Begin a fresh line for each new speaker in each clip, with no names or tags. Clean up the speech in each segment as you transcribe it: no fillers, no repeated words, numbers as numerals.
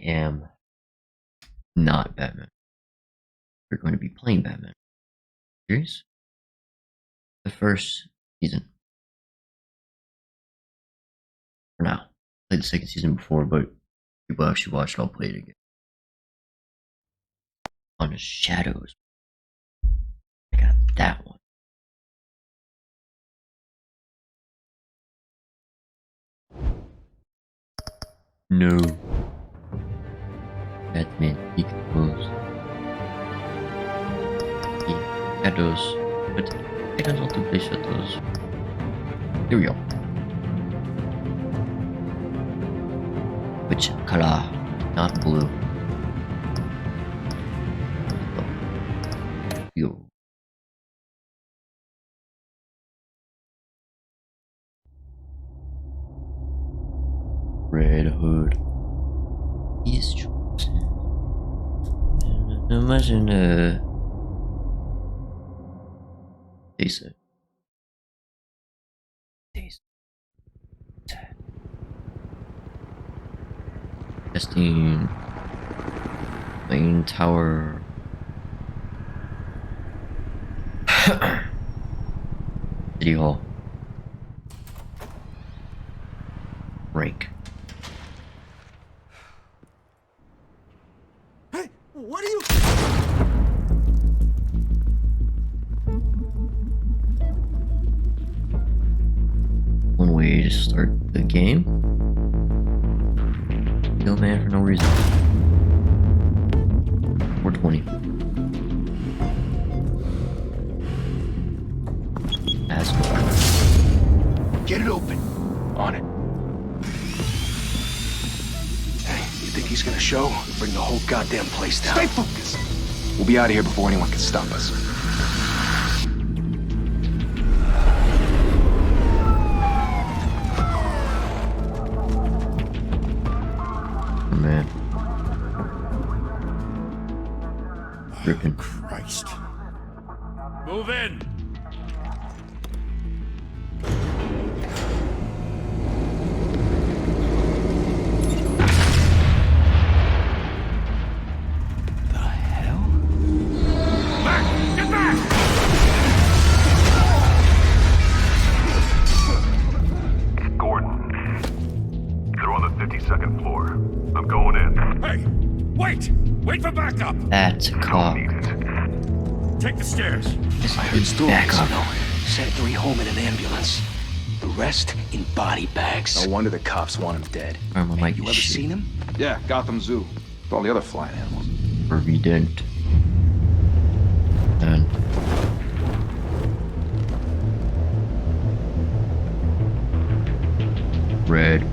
am not Batman. We're going to be playing Batman. Serious? The first season. For now. Played the second season before, but people actually watched it. I'll play it again. On the Shadows. I got that one. No. Batman equals shadows, but I don't want to play shadows. Here we go. Which color? Not blue. Yo. Red Hood. He's chosen. Imagine they said. Testing main tower. City Hall. Break.
Hey, what are you?
One way to start the game. Kill man for no reason. 420.
Get it open.
On it. Hey, you think he's gonna show? Bring the whole goddamn place down.
Stay focused.
We'll be out of here before anyone can stop us.
Oh, man. Ripping.
Christ.
Move in!
The hell?
Back! Get back!
Gordon, they're on the 52nd floor. I'm going in.
Hey! Wait! Wait for backup!
That's a cop.
Need it.
Take the stairs.
Just
I heard stories,
back up.
Sent 3 home in an ambulance. The rest in body bags. No wonder the cops want him dead.
Arm on my
You ever
shit.
seen him?
Yeah, Gotham Zoo. With all the other flying animals.
Or we didn't. And red.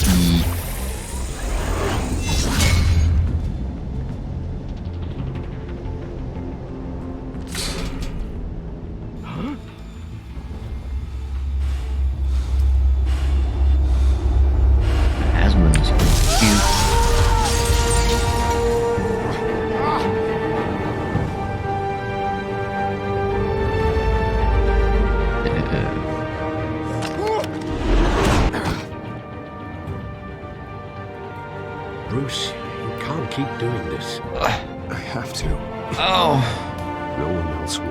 E. Asmund is cute.
Bruce, you can't keep doing this.
I have to.
Oh.
No one else will.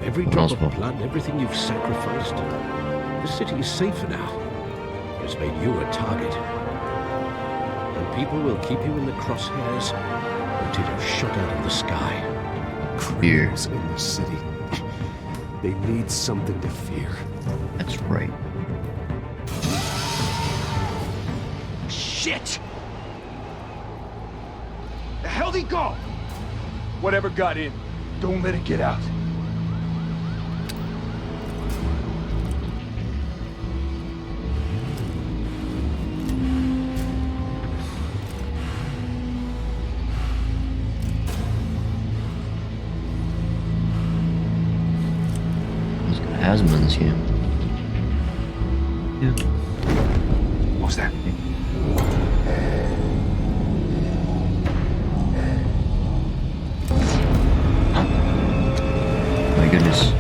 Every
No one
drop
else
of
will.
blood, everything you've sacrificed. The city is safer now. It's made you a target. And people will keep you in the crosshairs until you're shot out of the sky.
Fear.
Criminals in the city. They need something to fear.
That's right.
Shit!
The hell'd he go? Whatever got in, don't let it get out.
Asmund's here. Yeah.
What was that?
My goodness.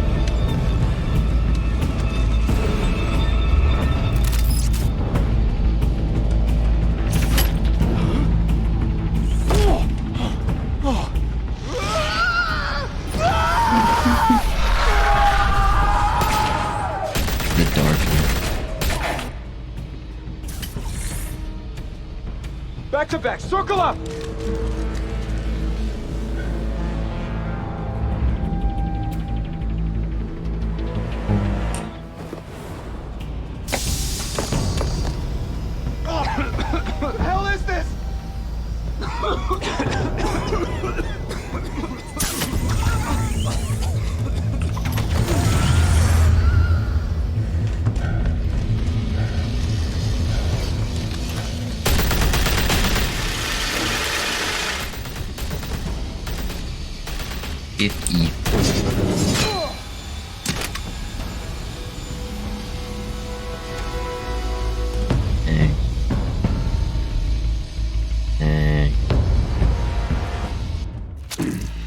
The darkness.
Back to back, circle up! What the hell is this?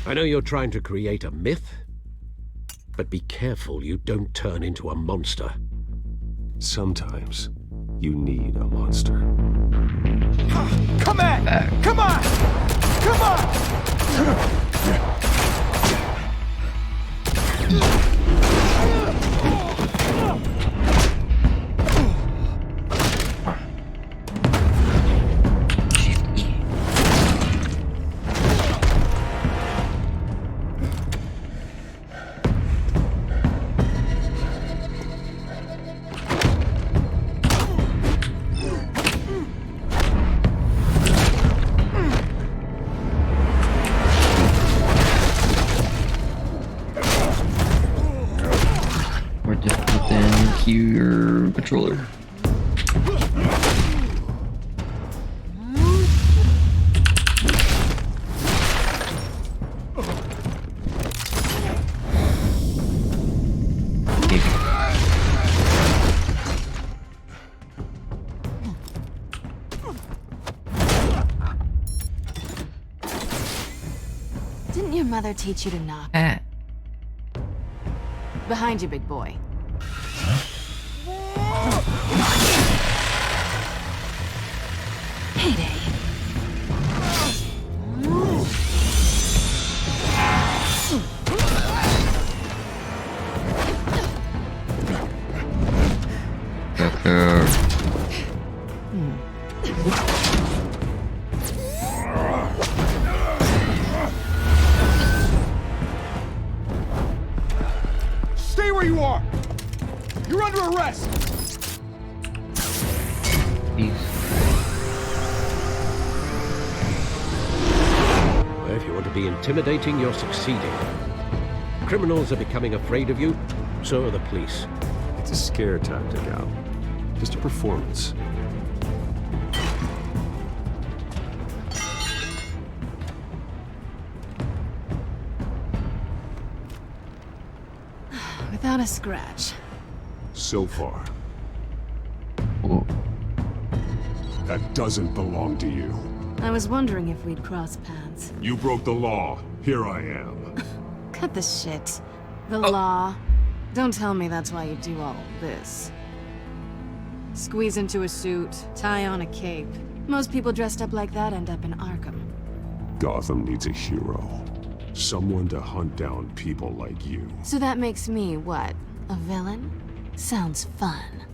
I know you're trying to create a myth, but be careful you don't turn into a monster.
Sometimes you need a monster.
Come on! Come on! Come on!
More difficult than your controller.
Didn't your mother teach you to knock?
Ah.
Behind you, big boy. Heyday.
Stay where you are! You're under arrest!
If you want to be intimidating, you're succeeding. Criminals are becoming afraid of you, so are the police.
It's a scare tactic, Al. Just a performance.
Without a scratch.
So far.
Oh.
That doesn't belong to you.
I was wondering if we'd cross paths.
You broke the law. Here I am.
Cut the shit. The law. Don't tell me that's why you do all this. Squeeze into a suit, tie on a cape. Most people dressed up like that end up in Arkham.
Gotham needs a hero. Someone to hunt down people like you.
So that makes me, what, a villain? Sounds fun.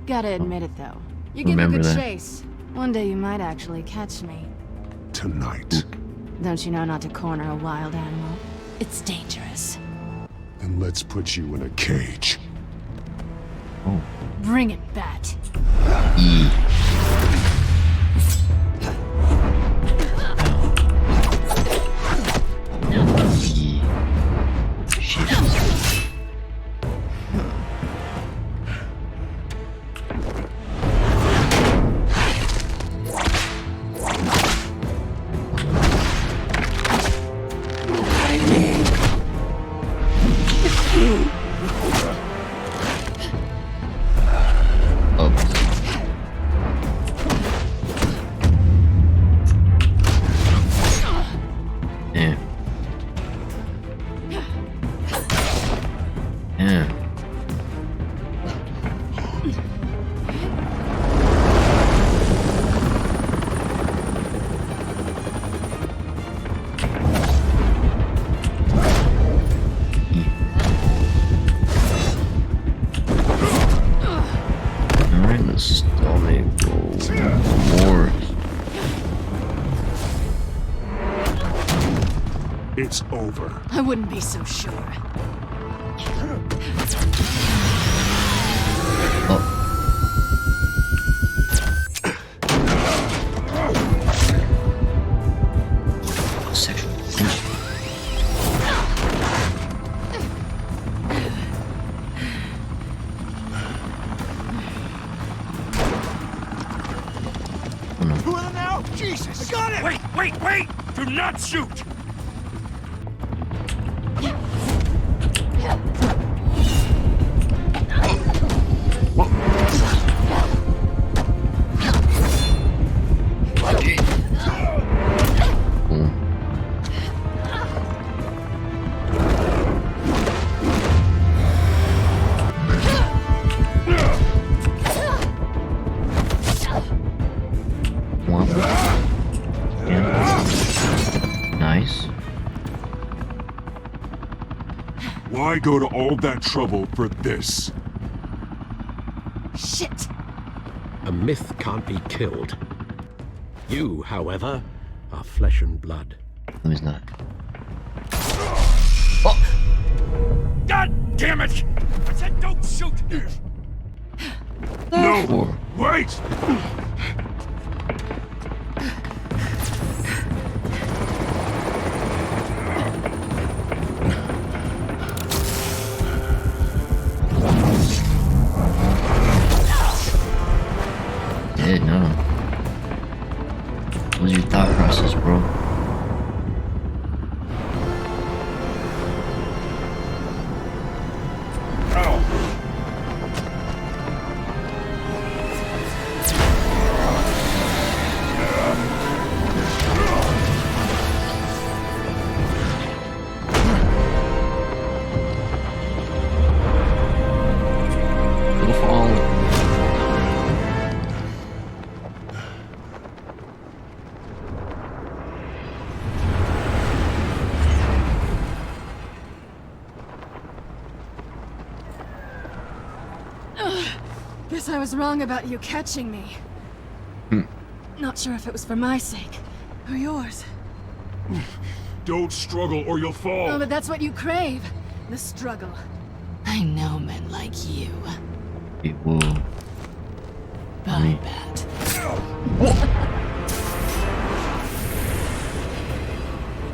Gotta admit it, though. You give a
Remember
good
that.
chase. One day you might actually catch me.
Tonight.
Don't you know not to corner a wild animal? It's dangerous.
Then let's put you in a cage.
Bring it, Bat.
E.
it's over.
I wouldn't be so sure.
Oh. Sexual tension.
Pull him out! Jesus! I got it!
Wait! Do not shoot!
Nice.
Why go to all that trouble for this?
Shit!
A myth can't be killed. You, however, are flesh and blood.
No, he's not.
God damn it! I said don't shoot!
No! Wait!
Dead, no. What was your thought process, bro? Little fall.
Guess I was wrong about you catching me. Not sure if it was for my sake or yours.
Don't struggle or you'll fall.
Oh, but that's what you crave. The struggle. I know men like you.
Hey, whoa.
Bye, Bat.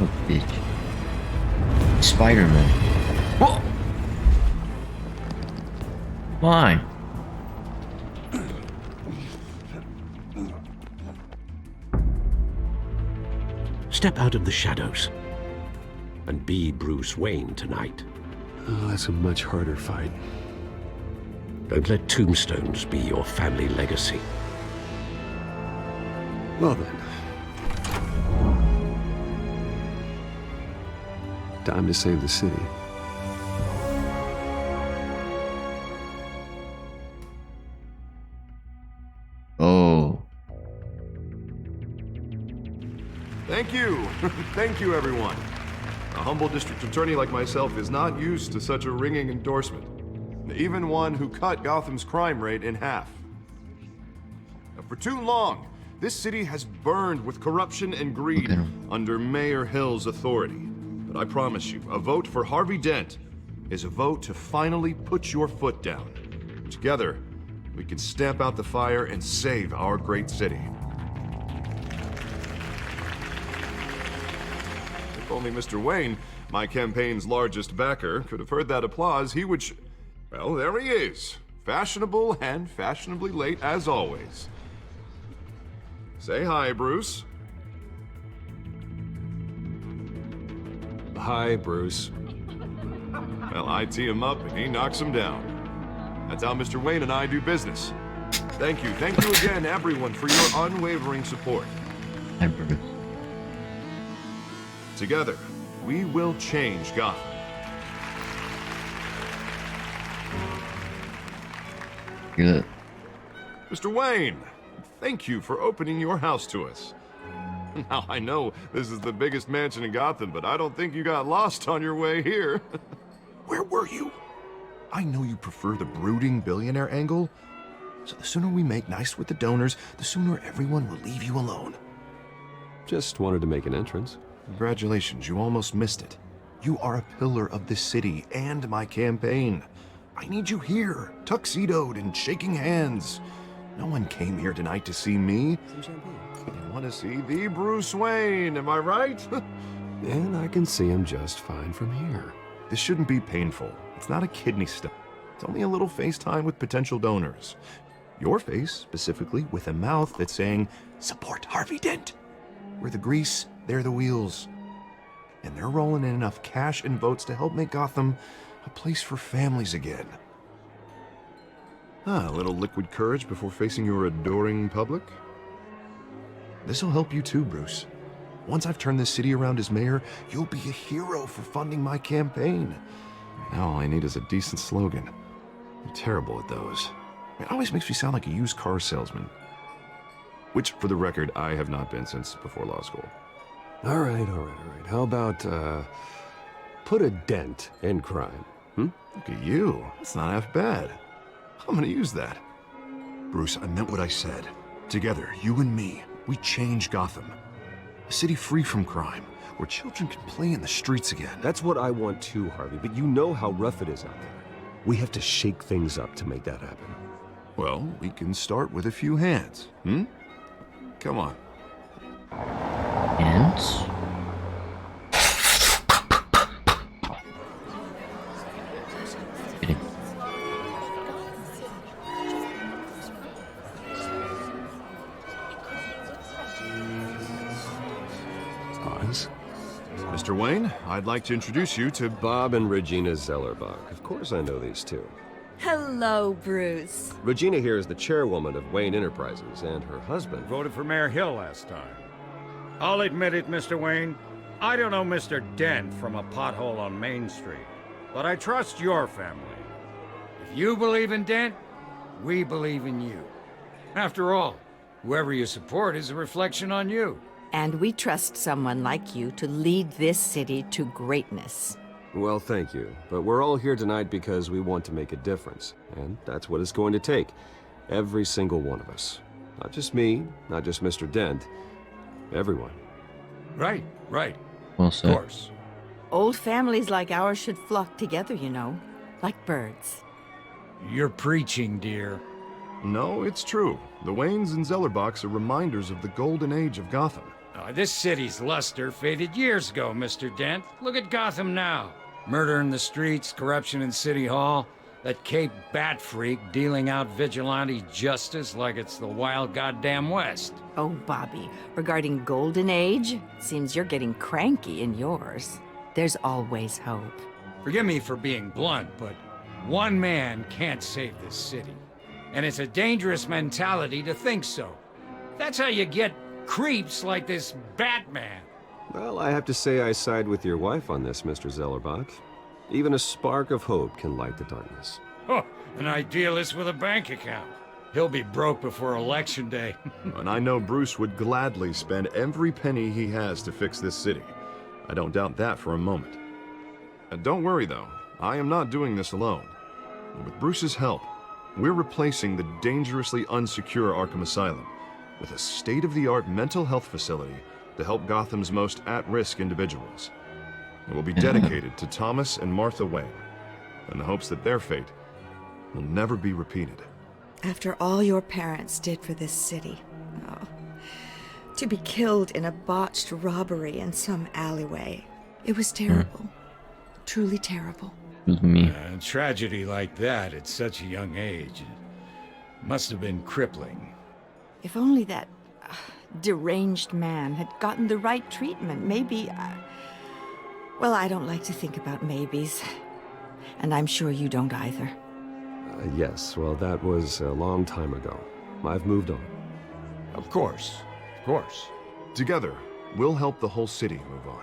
Oh, bitch. Spider-Man. Whoa! Why?
Step out of the shadows and be Bruce Wayne tonight.
Oh, that's a much harder fight.
Don't let tombstones be your family legacy.
Well then. Time to save the city.
Oh.
Thank you. Thank you, everyone. A humble district attorney like myself is not used to such a ringing endorsement. Even one who cut Gotham's crime rate in half. For too long, this city has burned with corruption and greed
Okay.
under Mayor Hill's authority. But I promise you, a vote for Harvey Dent is a vote to finally put your foot down. Together, we can stamp out the fire and save our great city. If only Mr. Wayne, my campaign's largest backer, could have heard that applause, he would well, there he is. Fashionable and fashionably late as always. Say hi, Bruce.
Hi, Bruce.
Well, I tee him up and he knocks him down. That's how Mr. Wayne and I do business. Thank you again, everyone, for your unwavering support.
Hi, Bruce.
Together, we will change Gotham.
Good.
Mr. Wayne, thank you for opening your house to us. Now, I know this is the biggest mansion in Gotham, but I don't think you got lost on your way here. Where were you? I know you prefer the brooding billionaire angle, so the sooner we make nice with the donors, the sooner everyone will leave you alone.
Just wanted to make an entrance.
Congratulations, you almost missed it. You are a pillar of this city and my campaign. I need you here, tuxedoed and shaking hands. No one came here tonight to see me. They want to see the Bruce Wayne, am I right?
And I can see him just fine from here.
This shouldn't be painful. It's not a kidney stone. It's only a little FaceTime with potential donors. Your face, specifically, with a mouth that's saying, support Harvey Dent. We're the grease, they're the wheels. And they're rolling in enough cash and votes to help make Gotham a place for families again. A little liquid courage before facing your adoring public. This'll help you too, Bruce. Once I've turned this city around as mayor, you'll be a hero for funding my campaign. Now all I need is a decent slogan. I'm terrible at those. It always makes me sound like a used car salesman. Which, for the record, I have not been since before law school.
All right. How about, put a dent in crime,
Look at you. That's not half bad. I'm gonna use that. Bruce, I meant what I said. Together, you and me, we change Gotham. A city free from crime, where children can play in the streets again.
That's what I want too, Harvey, but you know how rough it is out there. We have to shake things up to make that happen.
Well, we can start with a few hands, Come on.
Hands? Kidding.
Oz?
Mr. Wayne, I'd like to introduce you to
Bob and Regina Zellerbach. Of course I know these two.
Hello, Bruce.
Regina here is the chairwoman of Wayne Enterprises, and her husband...
Voted for Mayor Hill last time. I'll admit it, Mr. Wayne. I don't know Mr. Dent from a pothole on Main Street, but I trust your family. If you believe in Dent, we believe in you. After all, whoever you support is a reflection on you.
And we trust someone like you to lead this city to greatness.
Well, thank you. But we're all here tonight because we want to make a difference. And that's what it's going to take. Every single one of us. Not just me, not just Mr. Dent. Everyone.
Right.
Well
Of
said.
course.
Old families like ours should flock together, you know, like birds.
You're preaching, dear.
No, it's true. The Waynes and Zellerbachs are reminders of the golden age of Gotham.
This city's luster faded years ago, Mr. Dent. Look at Gotham now. Murder in the streets, corruption in City Hall, that Cape Bat freak dealing out vigilante justice like it's the wild goddamn West.
Oh, Bobby, regarding Golden Age, seems you're getting cranky in yours. There's always hope.
Forgive me for being blunt, but one man can't save this city. And it's a dangerous mentality to think so. That's how you get creeps like this Batman.
Well, I have to say I side with your wife on this, Mr. Zellerbach. Even a spark of hope can light the darkness.
Oh, an idealist with a bank account. He'll be broke before Election Day.
And I know Bruce would gladly spend every penny he has to fix this city. I don't doubt that for a moment. And don't worry, though. I am not doing this alone. With Bruce's help, we're replacing the dangerously unsecure Arkham Asylum with a state-of-the-art mental health facility to help Gotham's most at-risk individuals. It will be dedicated to Thomas and Martha Wayne, in the hopes that their fate will never be repeated.
After all your parents did for this city, to be killed in a botched robbery in some alleyway, it was terrible. Truly terrible.
Me.
A tragedy like that at such a young age must have been crippling.
If only that deranged man had gotten the right treatment, maybe... Well, I don't like to think about maybes. And I'm sure you don't either.
Yes, well, that was a long time ago. I've moved on.
Of course.
Together, we'll help the whole city move on.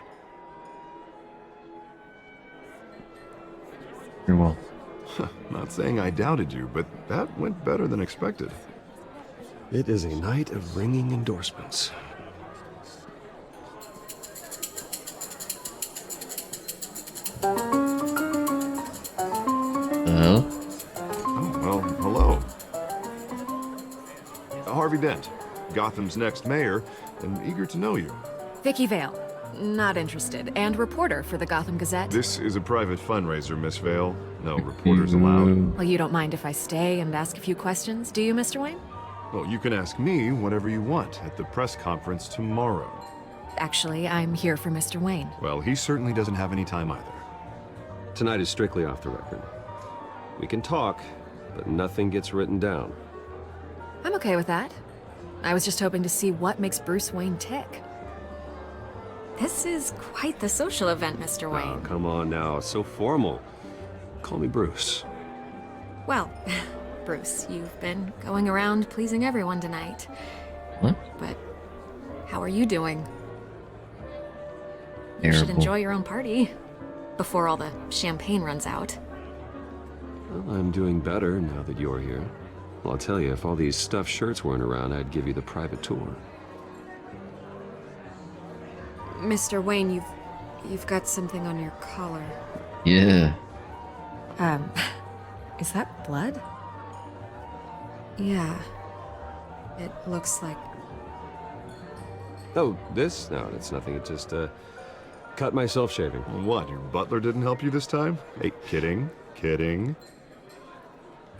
You're well.
Not saying I doubted you, but that went better than expected.
It is a night of ringing endorsements.
Well,
Oh, well, hello. Harvey Dent, Gotham's next mayor, and eager to know you.
Vicky Vale. Not interested. And reporter for the Gotham Gazette.
This is a private fundraiser, Miss Vale. No reporters allowed.
Well, you don't mind if I stay and ask a few questions, do you, Mr. Wayne?
Well, you can ask me whatever you want at the press conference tomorrow.
Actually, I'm here for Mr. Wayne.
Well, he certainly doesn't have any time either.
Tonight is strictly off the record. We can talk, but nothing gets written down.
I'm okay with that. I was just hoping to see what makes Bruce Wayne tick. This is quite the social event, Mr. Wayne.
Oh, come on now, so formal. Call me Bruce.
Well, Bruce, you've been going around pleasing everyone tonight.
What?
But how are you doing? You
Terrible.
should enjoy your own party before all the champagne runs out.
Well, I'm doing better now that you're here. Well, I'll tell you, if all these stuffed shirts weren't around, I'd give you the private tour.
Mr. Wayne, you've got something on your collar.
Yeah.
Is that blood? Yeah. It looks like...
Oh, this? No, it's nothing. It just, cut myself shaving.
What, your butler didn't help you this time? Hey, kidding, kidding.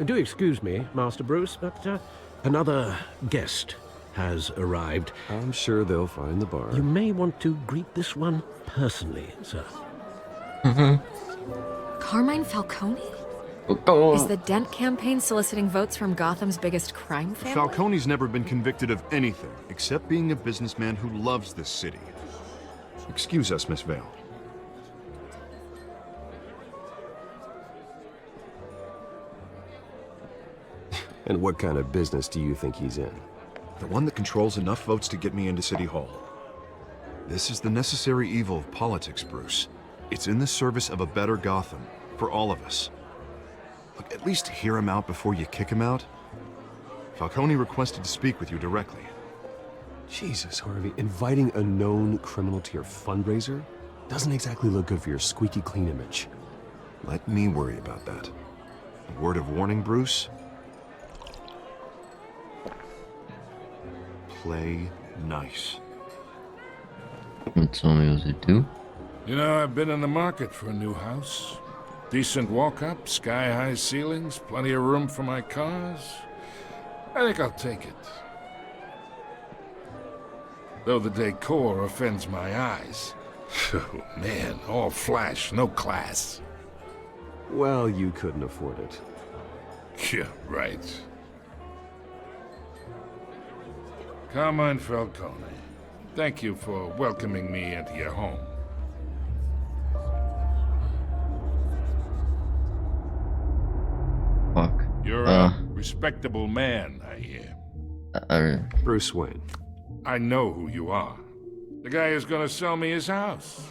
Do excuse me, Master Bruce, but another guest has arrived.
I'm sure they'll find the bar.
You may want to greet this one personally, sir.
Carmine Falcone?
Oh.
Is the Dent campaign soliciting votes from Gotham's biggest crime family?
Falcone's never been convicted of anything, except being a businessman who loves this city. Excuse us, Miss Vale.
And what kind of business do you think he's in?
The one that controls enough votes to get me into City Hall. This is the necessary evil of politics, Bruce. It's in the service of a better Gotham, for all of us. Look, at least hear him out before you kick him out. Falcone requested to speak with you directly.
Jesus, Harvey, inviting a known criminal to your fundraiser doesn't exactly look good for your squeaky clean image.
Let me worry about that. A word of warning, Bruce. Play nice.
What tell me what to do?
You know, I've been in the market for a new house. Decent walk-up, sky-high ceilings, plenty of room for my cars. I think I'll take it. Though the decor offends my eyes. Oh, man, all flash, no class.
Well, you couldn't afford it.
Yeah, right. Carmine Falcone, thank you for welcoming me into your home.
Fuck.
You're a respectable man, I hear.
Bruce Wayne.
I know who you are. The guy who's gonna sell me his house.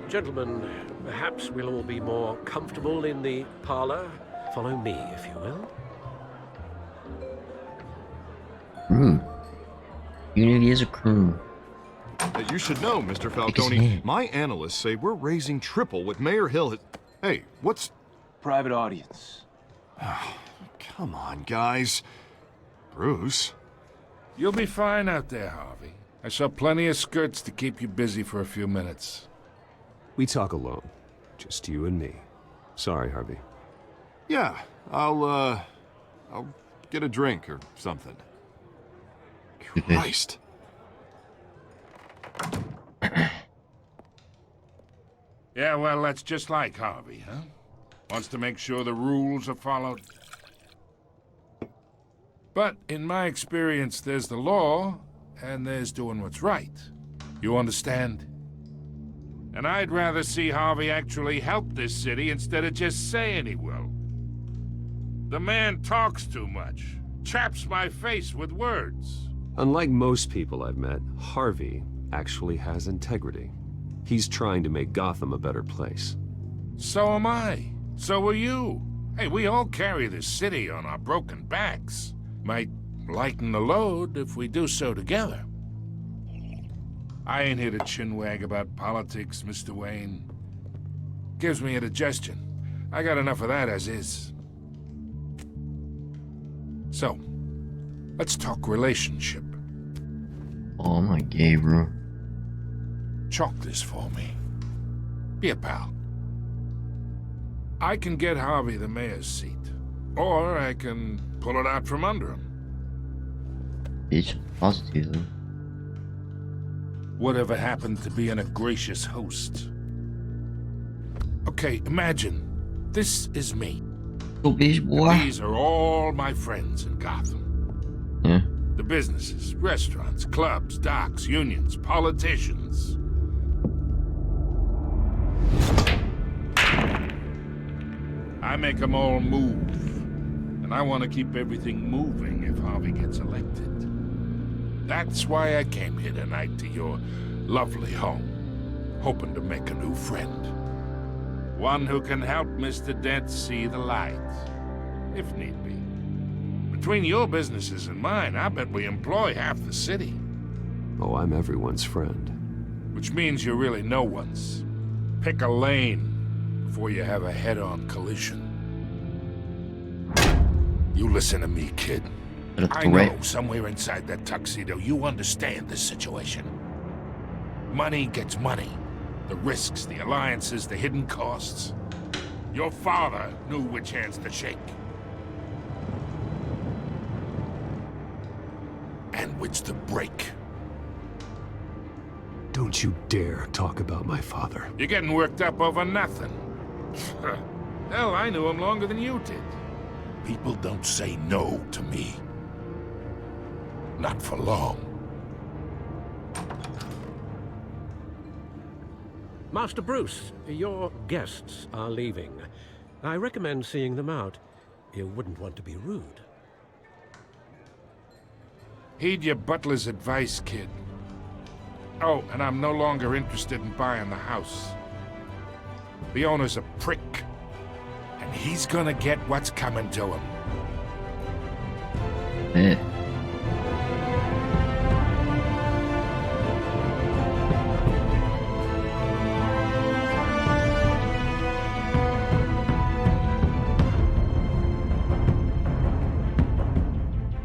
Gentlemen, perhaps we'll all be more comfortable in the parlor. Follow me, if you will.
Rude. Even if he is a crew.
You should know, Mr. Falcone, my analysts say we're raising triple what Mayor Hill has... Hey, what's...
Private audience.
Come on, guys. Bruce?
You'll be fine out there, Harvey. I saw plenty of skirts to keep you busy for a few minutes.
We talk alone. Just you and me. Sorry, Harvey.
Yeah, I'll get a drink or something. Christ.
Yeah, well, that's just like Harvey, huh? Wants to make sure the rules are followed. But in my experience, there's the law, and there's doing what's right. You understand? And I'd rather see Harvey actually help this city instead of just saying he will. The man talks too much, chaps my face with words.
Unlike most people I've met, Harvey actually has integrity. He's trying to make Gotham a better place.
So am I. So are you. Hey, we all carry this city on our broken backs. Might lighten the load if we do so together. I ain't here to chinwag about politics, Mr. Wayne. Gives me indigestion. I got enough of that as is. So, let's talk relationship.
Oh my gay, bro.
chalk this for me. Be a pal. I can get Harvey the mayor's seat, or I can pull it out from under him.
Bitch, positive.
Whatever happened to being a gracious host? Okay, imagine, this is me.
Oh, bitch, boy.
And these are all my friends in Gotham.
Yeah.
The businesses, restaurants, clubs, docks, unions, politicians. I make them all move. And I want to keep everything moving if Harvey gets elected. That's why I came here tonight to your lovely home, hoping to make a new friend. One who can help Mr. Dent see the light, if need be. Between your businesses and mine, I bet we employ half the city.
Oh, I'm everyone's friend.
Which means you're really no one's. Pick a lane before you have a head-on collision. You listen to me, kid. I know somewhere inside that tuxedo you understand this situation. Money gets money. The risks, the alliances, the hidden costs. Your father knew which hands to shake. And which to break.
Don't you dare talk about my father.
You're getting worked up over nothing. Hell, I knew him longer than you did. People don't say no to me. Not for long.
Master Bruce, your guests are leaving. I recommend seeing them out. You wouldn't want to be rude.
Heed your butler's advice, kid. Oh, and I'm no longer interested in buying the house. The owner's a prick. And he's gonna get what's coming to him.
Yeah.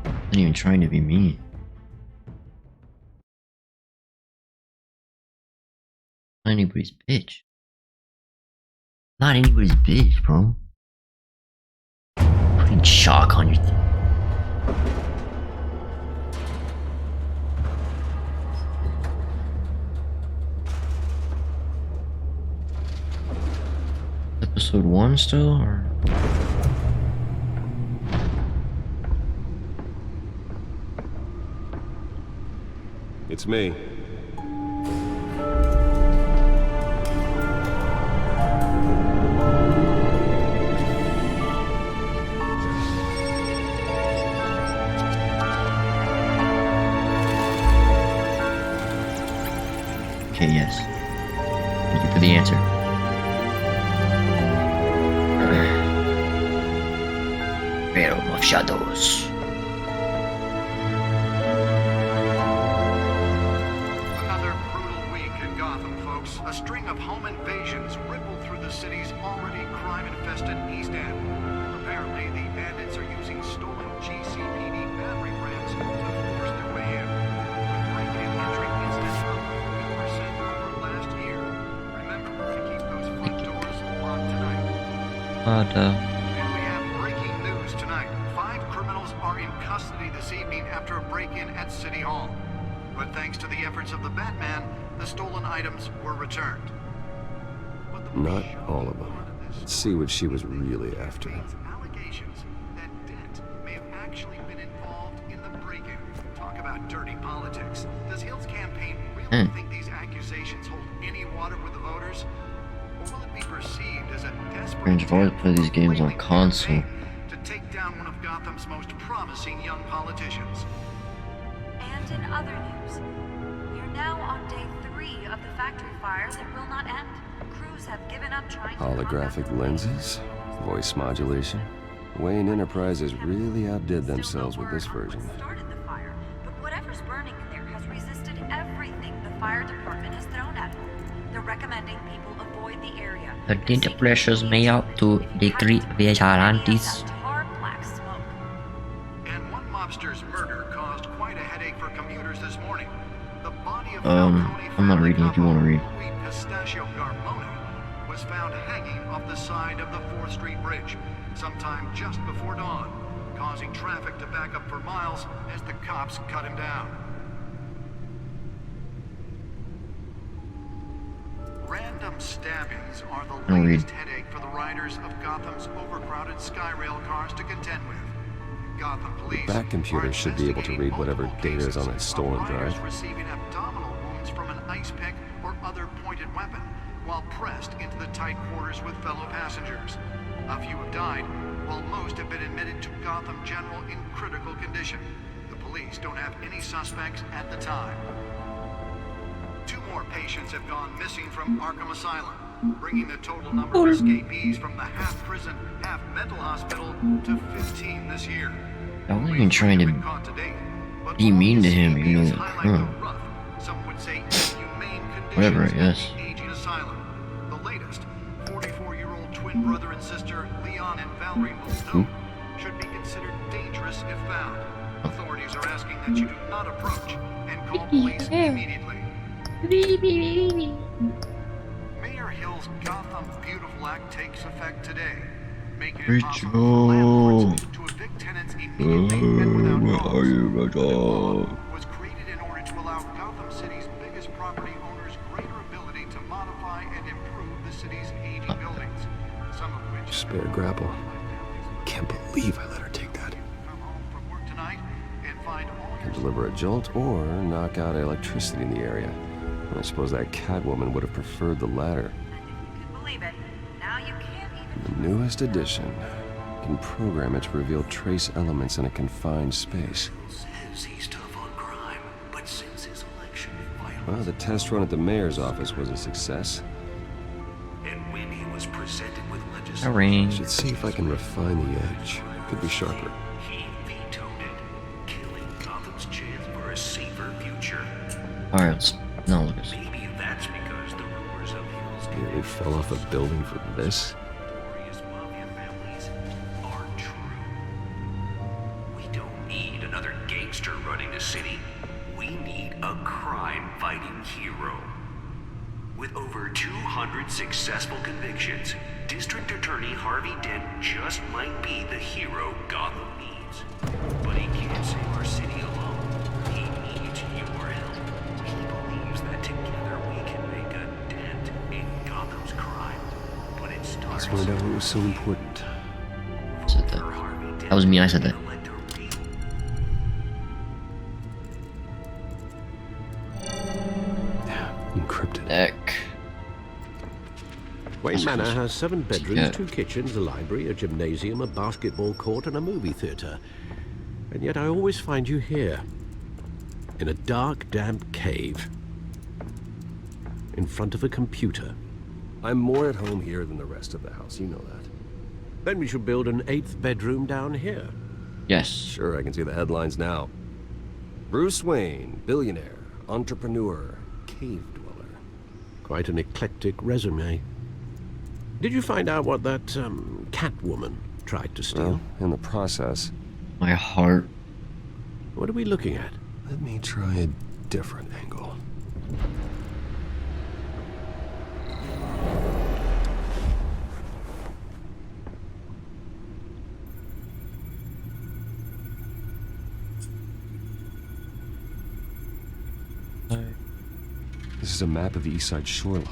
I'm not even trying to be mean. Not anybody's bitch. Not anybody's bitch, bro. Putting chalk on your Episode 1 still, or?
It's me.
Okay, yes. Thank you for the answer. Realm of Shadows.
Another brutal week in Gotham, folks. A string of home invasions rippled through the city's already crime-infested East End. Apparently, the bandits are using stolen GCPD battery rams to force their way in. With break-in entry incidents up 40% over last year. Remember to keep those front doors locked tonight. And we have breaking news tonight. 5 criminals are in custody this evening after a break-in at City Hall. But thanks to the efforts of the Batman, the stolen items were returned.
Not all of them. Let's see what she was really after.
Allegations that Dent may have actually been involved in the break-in. Talk about dirty politics. Does Hill's campaign really think these accusations hold any water with the voters? Or will it be perceived as a desperate
I'd rather play these games on console.
to take down one of Gotham's most promising young politicians?
And in other news, we're now on day 3 of the factory fire that will not end. Crews have given up trying to
Holographic lenses? Voice modulation? Wayne Enterprises really outdid themselves with this version.
started the fire, but whatever's burning in there has resisted everything the fire department has thrown at it. They're recommending people avoid the area.
The Dent pressures me out to the 3 vigilantes.
Tar black smoke.
And one mobster's murder caused quite a headache for commuters this morning. The body of
I'm not reading if you want to read.
Pistachio Garmone was found hanging off the side of the 4th Street Bridge sometime just before dawn, causing traffic to back up for miles as the cops cut him down. Random stabbings are the latest headache for the riders of Gotham's overcrowded Skyrail cars to contend with. Gotham police
The back computer should be able to read whatever data is on that stolen drive.
receiving abdominal wounds from an ice pick or other pointed weapon while pressed into the tight quarters with fellow passengers. A few have died, while most have been admitted to Gotham General in critical condition. The police don't have any suspects at the time. 2 more patients have gone missing from Arkham Asylum, bringing the total number of escapees from the half-prison, half-mental hospital to 15 this year.
I wasn't even trying to be mean to him, you know.
Some would say inhumane conditions
Whatever, I guess.
at the aging asylum. The latest, 44-year-old twin brother and sister Leon and Valerie Muldoon should be considered dangerous if found. Authorities are asking that you do not approach and call police immediately. Mayor Hill's Gotham Beautiful Act takes effect today, making it possible for landlords to evict tenants immediately and without cause. The law was created in order to allow Gotham City's biggest property owners greater ability to modify and improve the city's aging buildings, some of which
Spare grapple. Can't believe I let her take that.
come home from work tonight and find all
Can
your
deliver a jolt or knock out electricity in the area. I suppose that Catwoman would have preferred the latter.
Believe it. Now you can't even.
The newest edition. You can program it to reveal trace elements in a confined space.
Says he's tough on crime, but since his election,
Well, the test run at the mayor's office was a success.
and when he was presented with
Rain.
Should see if I can refine the edge. Could be sharper.
he vetoed it, killing Gotham's chance for a safer future.
Alright, let's now look at this.
Maybe that's because the rumors of Hill's
Nearly fell off a building for this.
notorious mafia families are true. We don't need another gangster running the city. We need a crime-fighting hero. With over 200 successful convictions, District Attorney Harvey Dent just might be the hero Gotham needs. But he can't save our city alone. He needs your help. He believes that together we can make a dent in Gotham's crime. But it starts
Let's find out what was so important.
Said that. That was me, I said that.
Encrypted.
Heck.
Wayne Manor has 7 bedrooms,
Yeah.
2 kitchens, a library, a gymnasium, a basketball court, and a movie theatre. And yet I always find you here, in a dark, damp cave, in front of a computer.
I'm more at home here than the rest of the house, you know that.
Then we should build an 8th bedroom down here.
Yes.
Sure, I can see the headlines now. Bruce Wayne, billionaire, entrepreneur, cave dweller.
Quite an eclectic resume. Did you find out what that, Catwoman tried to steal?
Well, in the process.
My heart.
What are we looking at?
Let me try a different angle. This is a map of the East Side shoreline.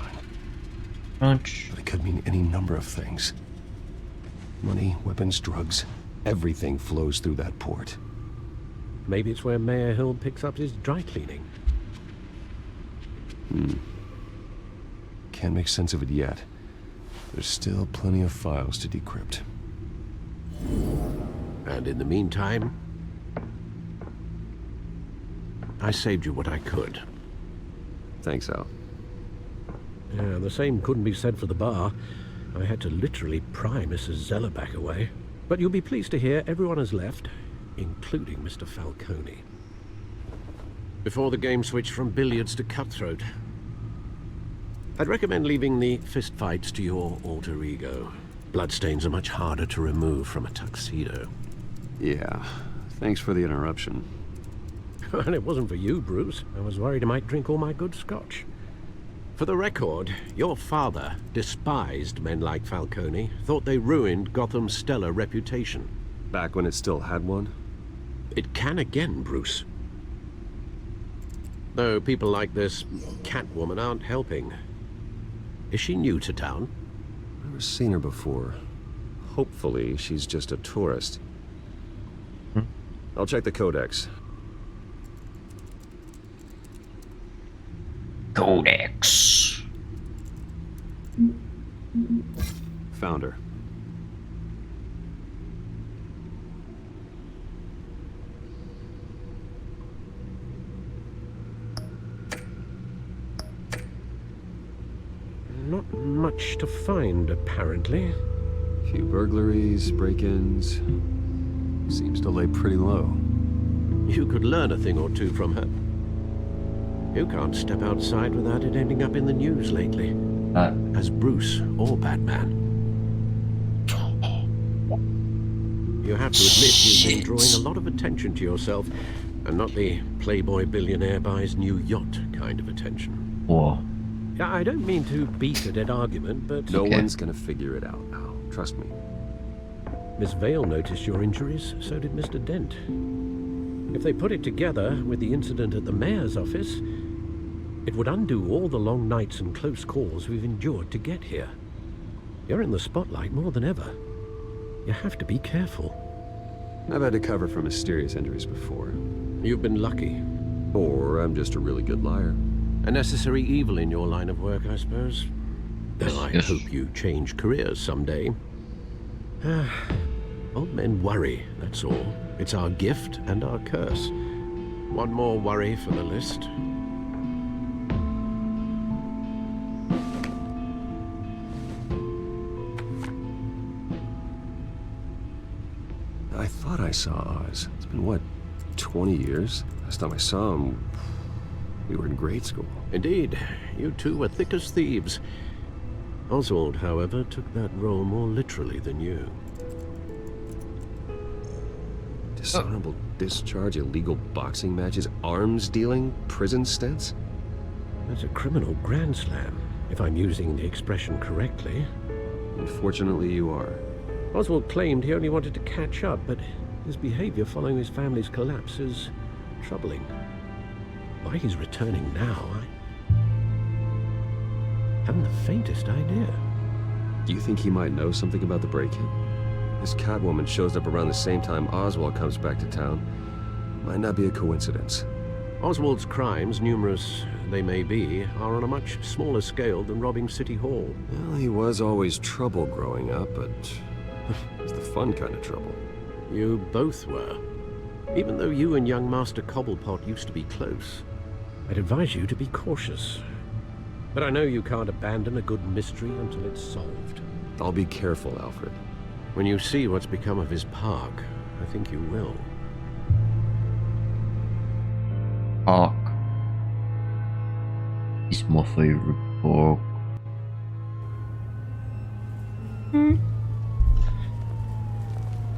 Crunch.
But it could mean any number of things. Money, weapons, drugs, everything flows through that port.
Maybe it's where Mayor Hill picks up his dry cleaning.
Can't make sense of it yet. There's still plenty of files to decrypt.
And in the meantime, I saved you what I could.
Thanks, Al.
Yeah, the same couldn't be said for the bar. I had to literally pry Mrs. Zeller back away. But you'll be pleased to hear everyone has left, including Mr. Falcone. Before the game switched from billiards to cutthroat. I'd recommend leaving the fistfights to your alter ego. Bloodstains are much harder to remove from a tuxedo.
Yeah, thanks for the interruption.
And it wasn't for you, Bruce. I was worried I might drink all my good scotch. For the record, your father despised men like Falcone, thought they ruined Gotham's stellar reputation.
Back when it still had one?
It can again, Bruce. Though people like this Catwoman aren't helping. Is she new to town?
Never seen her before. Hopefully, she's just a tourist. I'll check the codex.
Codex.
Found her.
Not much to find, apparently.
Few burglaries, break-ins. Seems to lay pretty low.
You could learn a thing or two from her. You can't step outside without it ending up in the news lately. As Bruce or Batman. You have to admit you've been drawing a lot of attention to yourself, and not the playboy billionaire buys new yacht kind of attention.
Whoa.
Yeah, I don't mean to beat a dead argument, but...
No one's gonna figure it out now. Trust me.
Miss Vale noticed your injuries, so did Mr. Dent. If they put it together with the incident at the mayor's office, it would undo all the long nights and close calls we've endured to get here. You're in the spotlight more than ever. You have to be careful.
I've had to cover for mysterious injuries before.
You've been lucky.
Or I'm just a really good liar.
A necessary evil in your line of work, I suppose. Well, I hope you change careers someday. Old men worry, that's all. It's our gift and our curse. One more worry for the list.
I thought I saw Oz. It's been, what, 20 years? Last time I saw him, we were in grade school.
Indeed. You two were thick as thieves. Oswald, however, took that role more literally than you.
Dishonorable discharge, illegal boxing matches, arms dealing, prison stints?
That's a criminal grand slam, if I'm using the expression correctly.
Unfortunately, you are.
Oswald claimed he only wanted to catch up, but his behavior following his family's collapse is troubling. Why he's returning now, I haven't the faintest idea.
Do you think he might know something about the break-in? This Catwoman shows up around the same time Oswald comes back to town. Might not be a coincidence.
Oswald's crimes, numerous they may be, are on a much smaller scale than robbing City Hall.
Well, he was always trouble growing up, but it's the fun kind of trouble.
You both were. Even though you and young Master Cobblepot used to be close, I'd advise you to be cautious. But I know you can't abandon a good mystery until it's solved.
I'll be careful, Alfred.
When you see what's become of his park, I think you will.
Park is my favorite park.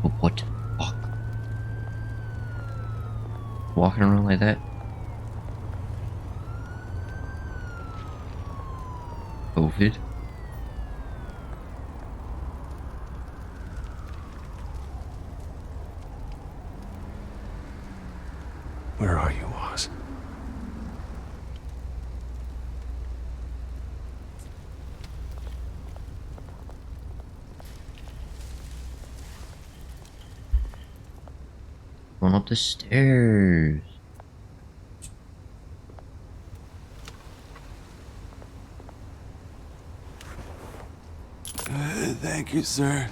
But what the fuck? Walking around like that? COVID?
Where are you, Oz?
Going up the stairs.
Thank you, sir.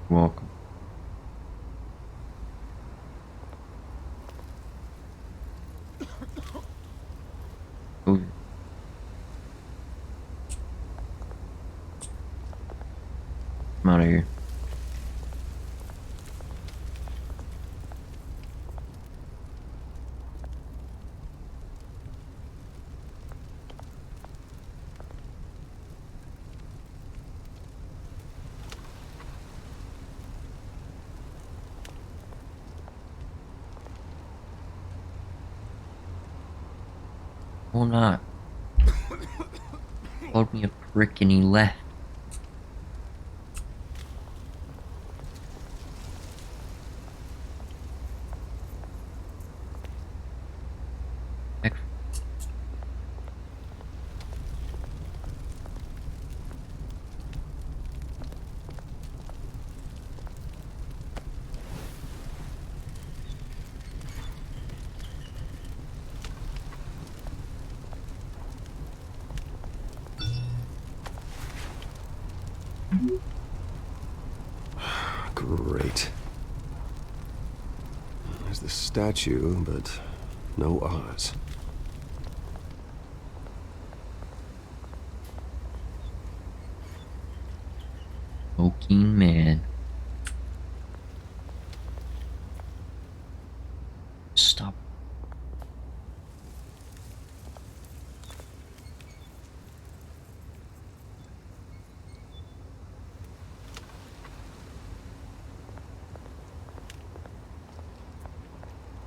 Welcome. Oh. I'm out of here. Or not. Called me a prick and he left. Heck.
Great. There's the statue, but no Oz.
Smoking man. Stop.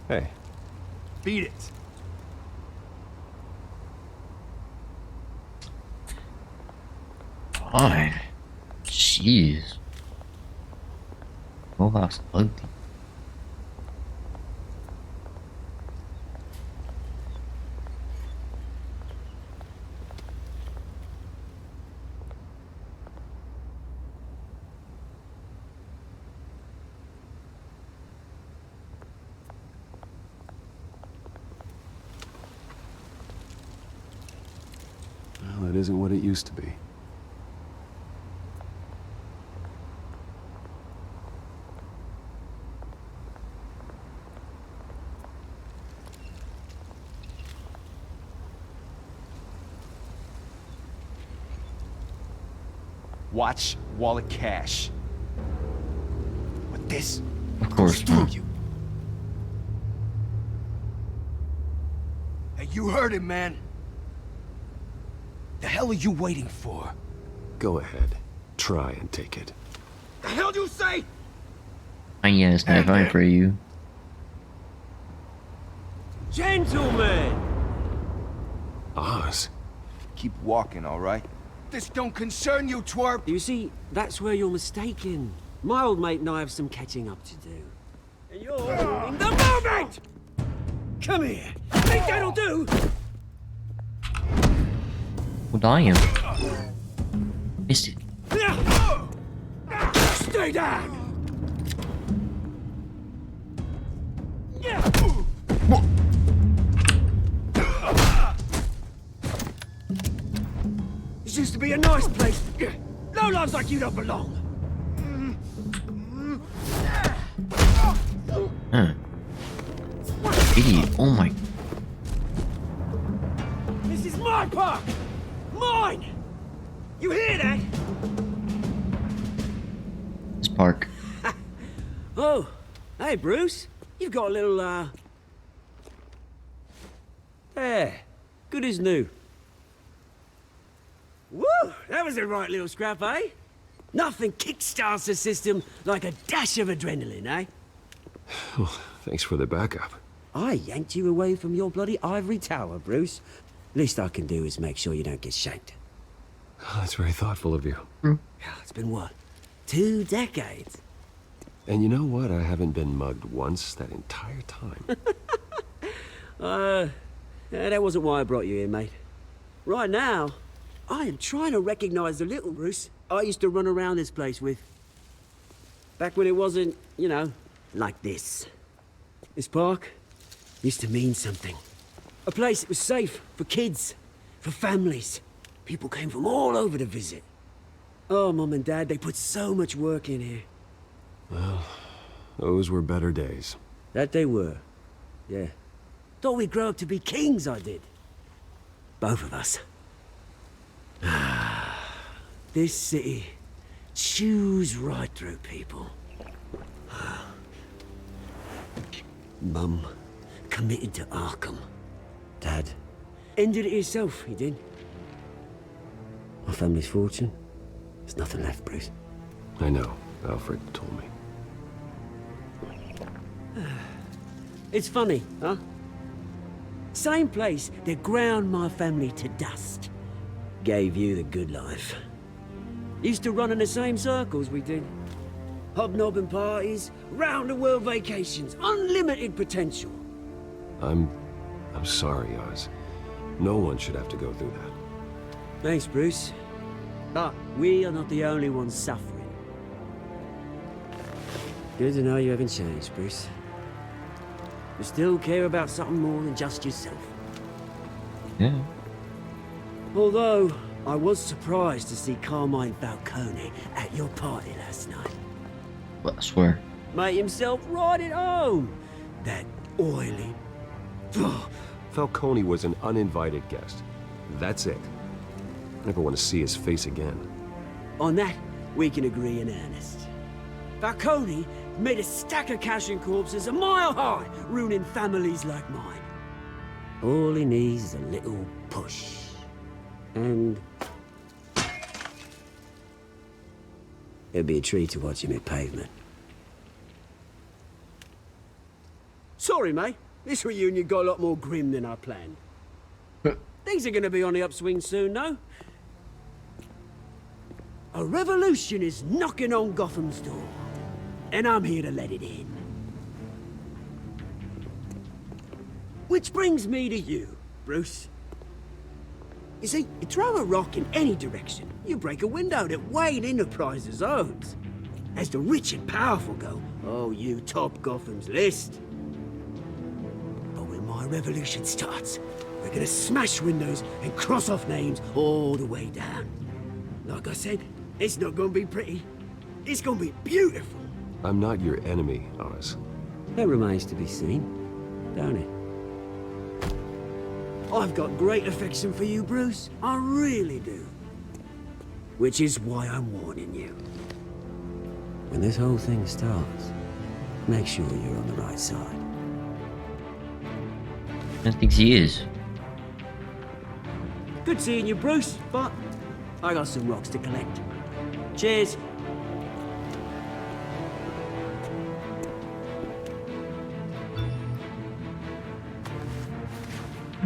Hey.
Beat it.
Fine. Jeez. Mohawk's ugly.
Well, it isn't what it used to be.
Watch wallet cash. With this,
Of course
screw
not.
you. Hey, you heard him, man. The hell are you waiting for?
Go ahead. Try and take it.
The hell do you say?
And yes, not fine for you.
Gentlemen!
Oz?
Keep walking, all right? This don't concern you, twerp!
You see, that's where you're mistaken. My old mate and I have some catching up to do. And you're ruining the moment! Come here. Think that'll do?
Well, damn. Missed it.
Stay down! This used to be a nice place. No lives like you don't belong.
Huh. Idiot. Oh my.
This is my park! Mine! You hear that?
This park.
Oh, hey Bruce. You've got a little, There. Good as new. Woo! That was a right little scrap, eh? Nothing kickstarts the system like a dash of adrenaline, eh?
Well, thanks for the backup.
I yanked you away from your bloody ivory tower, Bruce. Least I can do is make sure you don't get shanked.
Oh, that's very thoughtful of you.
It's been what? 2 decades?
And you know what? I haven't been mugged once that entire time.
That wasn't why I brought you here, mate. Right now, I am trying to recognize the little Bruce I used to run around this place with. Back when it wasn't, you know, like this. This park used to mean something. A place that was safe for kids, for families. People came from all over to visit. Oh, Mum and Dad, they put so much work in here.
Well, those were better days.
That they were. Yeah. Thought we'd grow up to be kings, I did. Both of us. This city chews right through people. Mum committed to Arkham. Dad ended it himself, he did. My family's fortune, there's nothing left, Bruce.
I know. Alfred told me.
It's funny, huh? Same place that ground my family to dust. Gave you the good life. Used to run in the same circles we did. Hobnobbing parties, round-the-world vacations, unlimited potential.
I'm sorry, Oz. No one should have to go through that.
Thanks, Bruce. But we are not the only ones suffering. Good to know you haven't changed, Bruce. You still care about something more than just yourself.
Yeah.
Although, I was surprised to see Carmine Falcone at your party last night.
Well, I swear.
Made himself right at home. That oily...
Falcone was an uninvited guest. That's it. Never want to see his face again.
On that, we can agree in earnest. Falcone made a stack of cash and corpses a mile high, ruining families like mine. All he needs is a little push. And... it'd be a treat to watch him hit pavement. Sorry, mate. This reunion got a lot more grim than I planned. Things are gonna be on the upswing soon, though. A revolution is knocking on Gotham's door. And I'm here to let it in. Which brings me to you, Bruce. You see, you throw a rock in any direction, you break a window that Wayne Enterprises owns. As the rich and powerful go, oh, you top Gotham's list. But when my revolution starts, we're gonna smash windows and cross off names all the way down. Like I said, it's not gonna be pretty. It's gonna be beautiful.
I'm not your enemy, Oz.
That remains to be seen, don't it? I've got great affection for you, Bruce. I really do. Which is why I'm warning you. When this whole thing starts, make sure you're on the right side.
I think he is.
Good seeing you, Bruce, but I got some rocks to collect. Cheers.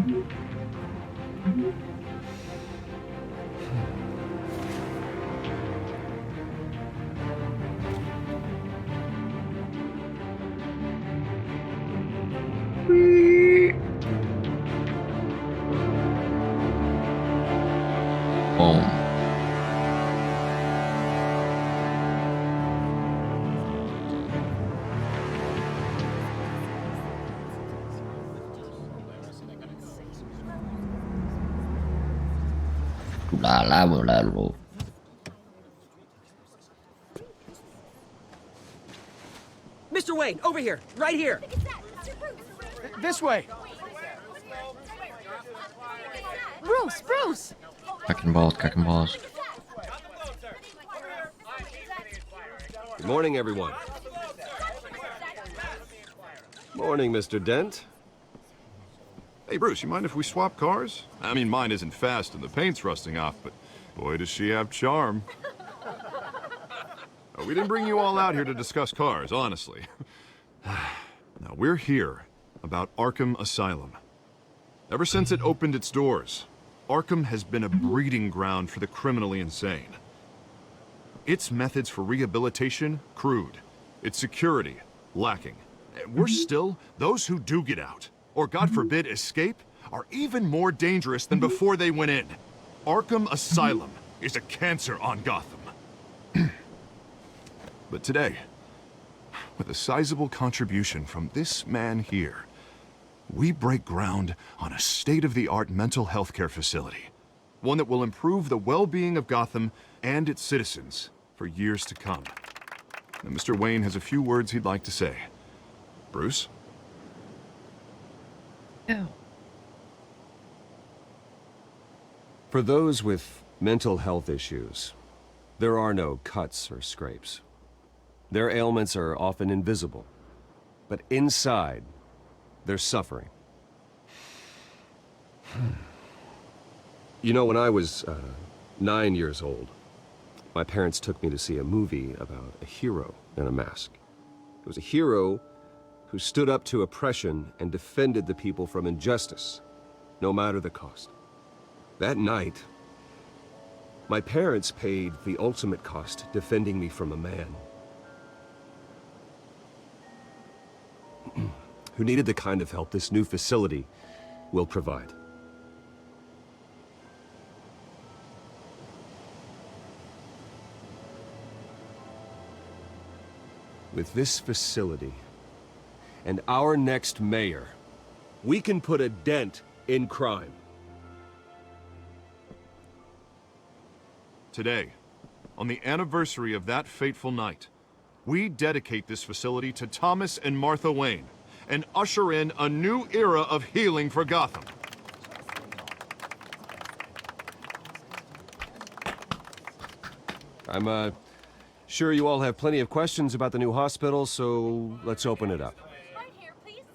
Boom. La.
Mr. Wayne, over here, right here.
This way.
Bruce!
Kicking balls.
Good morning, everyone. Morning, Mr. Dent.
Hey, Bruce, you mind if we swap cars? I mean, mine isn't fast and the paint's rusting off, but boy, does she have charm. We didn't bring you all out here to discuss cars, honestly. Now, we're here about Arkham Asylum. Ever since it opened its doors, Arkham has been a breeding ground for the criminally insane. Its methods for rehabilitation, crude. Its security, lacking. And worse still, those who do get out, or God forbid escape, are even more dangerous than before they went in. Arkham Asylum is a cancer on Gotham. But today, with a sizable contribution from this man here, we break ground on a state-of-the-art mental health care facility. One that will improve the well-being of Gotham and its citizens for years to come. Now, Mr. Wayne has a few words he'd like to say. Bruce?
Yeah.
For those with mental health issues, there are no cuts or scrapes. Their ailments are often invisible, but inside, they're suffering. You know, when I was 9 years old, my parents took me to see a movie about a hero in a mask. It was a hero who stood up to oppression and defended the people from injustice, no matter the cost. That night, my parents paid the ultimate cost defending me from a man who needed the kind of help this new facility will provide. With this facility and our next mayor, we can put a dent in crime.
Today, on the anniversary of that fateful night, we dedicate this facility to Thomas and Martha Wayne and usher in a new era of healing for Gotham.
I'm sure you all have plenty of questions about the new hospital, so let's open it up.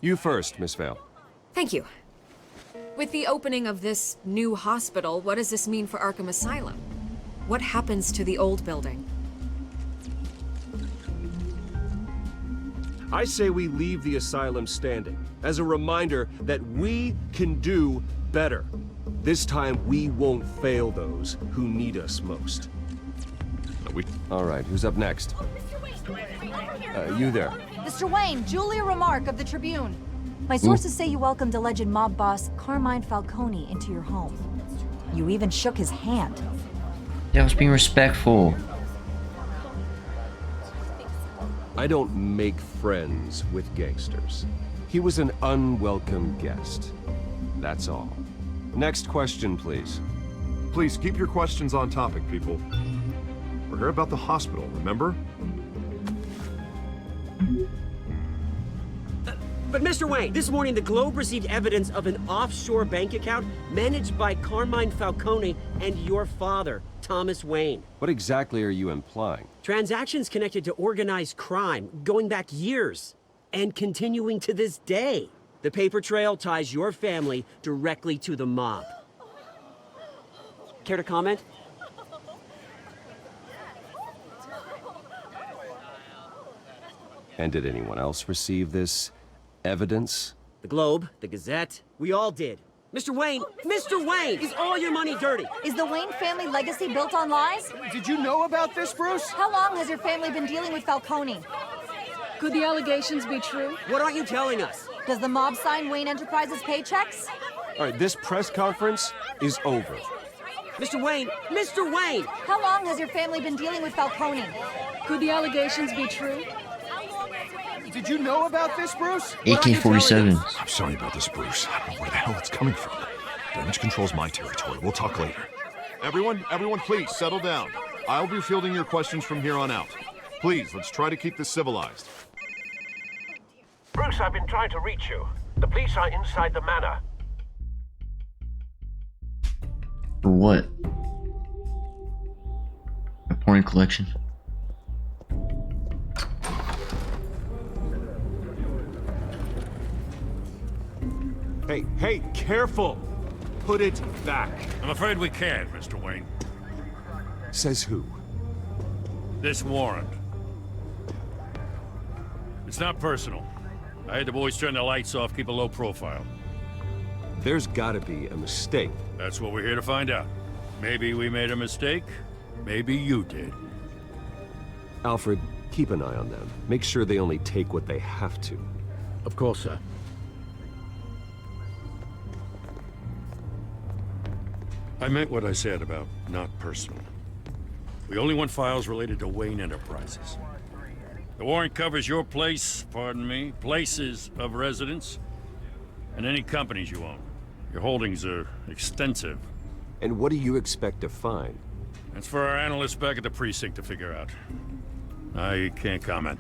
You first, Miss Vale.
Thank you. With the opening of this new hospital, what does this mean for Arkham Asylum? What happens to the old building?
I say we leave the asylum standing, as a reminder that we can do better. This time, we won't fail those who need us most. All right, who's up next? You there.
Mr. Wayne, Julia Remark of the Tribune. My sources say you welcomed alleged mob boss Carmine Falcone into your home. You even shook his hand.
Yeah, I was being respectful.
I don't make friends with gangsters. He was an unwelcome guest. That's all. Next question, please.
Please keep your questions on topic, people. We're here about the hospital, remember?
But Mr. Wayne, this morning the Globe received evidence of an offshore bank account managed by Carmine Falcone and your father, Thomas Wayne.
What exactly are you implying?
Transactions connected to organized crime going back years and continuing to this day. The paper trail ties your family directly to the mob. Care to comment?
And did anyone else receive this evidence?
The Globe, the Gazette, we all did. Mr. Wayne, is all your money dirty?
Is the Wayne family legacy built on lies?
Did you know about this, Bruce?
How long has your family been dealing with Falcone? Could the allegations be true?
What aren't you telling us?
Does the mob sign Wayne Enterprises paychecks?
All right, this press conference is over.
Mr. Wayne!
How long has your family been dealing with Falcone? Could the allegations be true?
Did you know about this, Bruce?
AK-47.
I'm sorry about this, Bruce. I don't know where the hell it's coming from. Damage control's my territory. We'll talk later. Everyone, please, settle down. I'll be fielding your questions from here on out. Please, let's try to keep this civilized.
Bruce, I've been trying to reach you. The police are inside the manor.
For what? A porn collection.
Hey, careful! Put it back.
I'm afraid we can't, Mr. Wayne.
Says who?
This warrant. It's not personal. I had the boys turn the lights off, keep a low profile.
There's gotta be a mistake.
That's what we're here to find out. Maybe we made a mistake. Maybe you did.
Alfred, keep an eye on them. Make sure they only take what they have to.
Of course, sir.
I meant what I said about not personal. We only want files related to Wayne Enterprises. The warrant covers your place, pardon me, places of residence, and any companies you own. Your holdings are extensive.
And what do you expect to find?
That's for our analysts back at the precinct to figure out. I can't comment.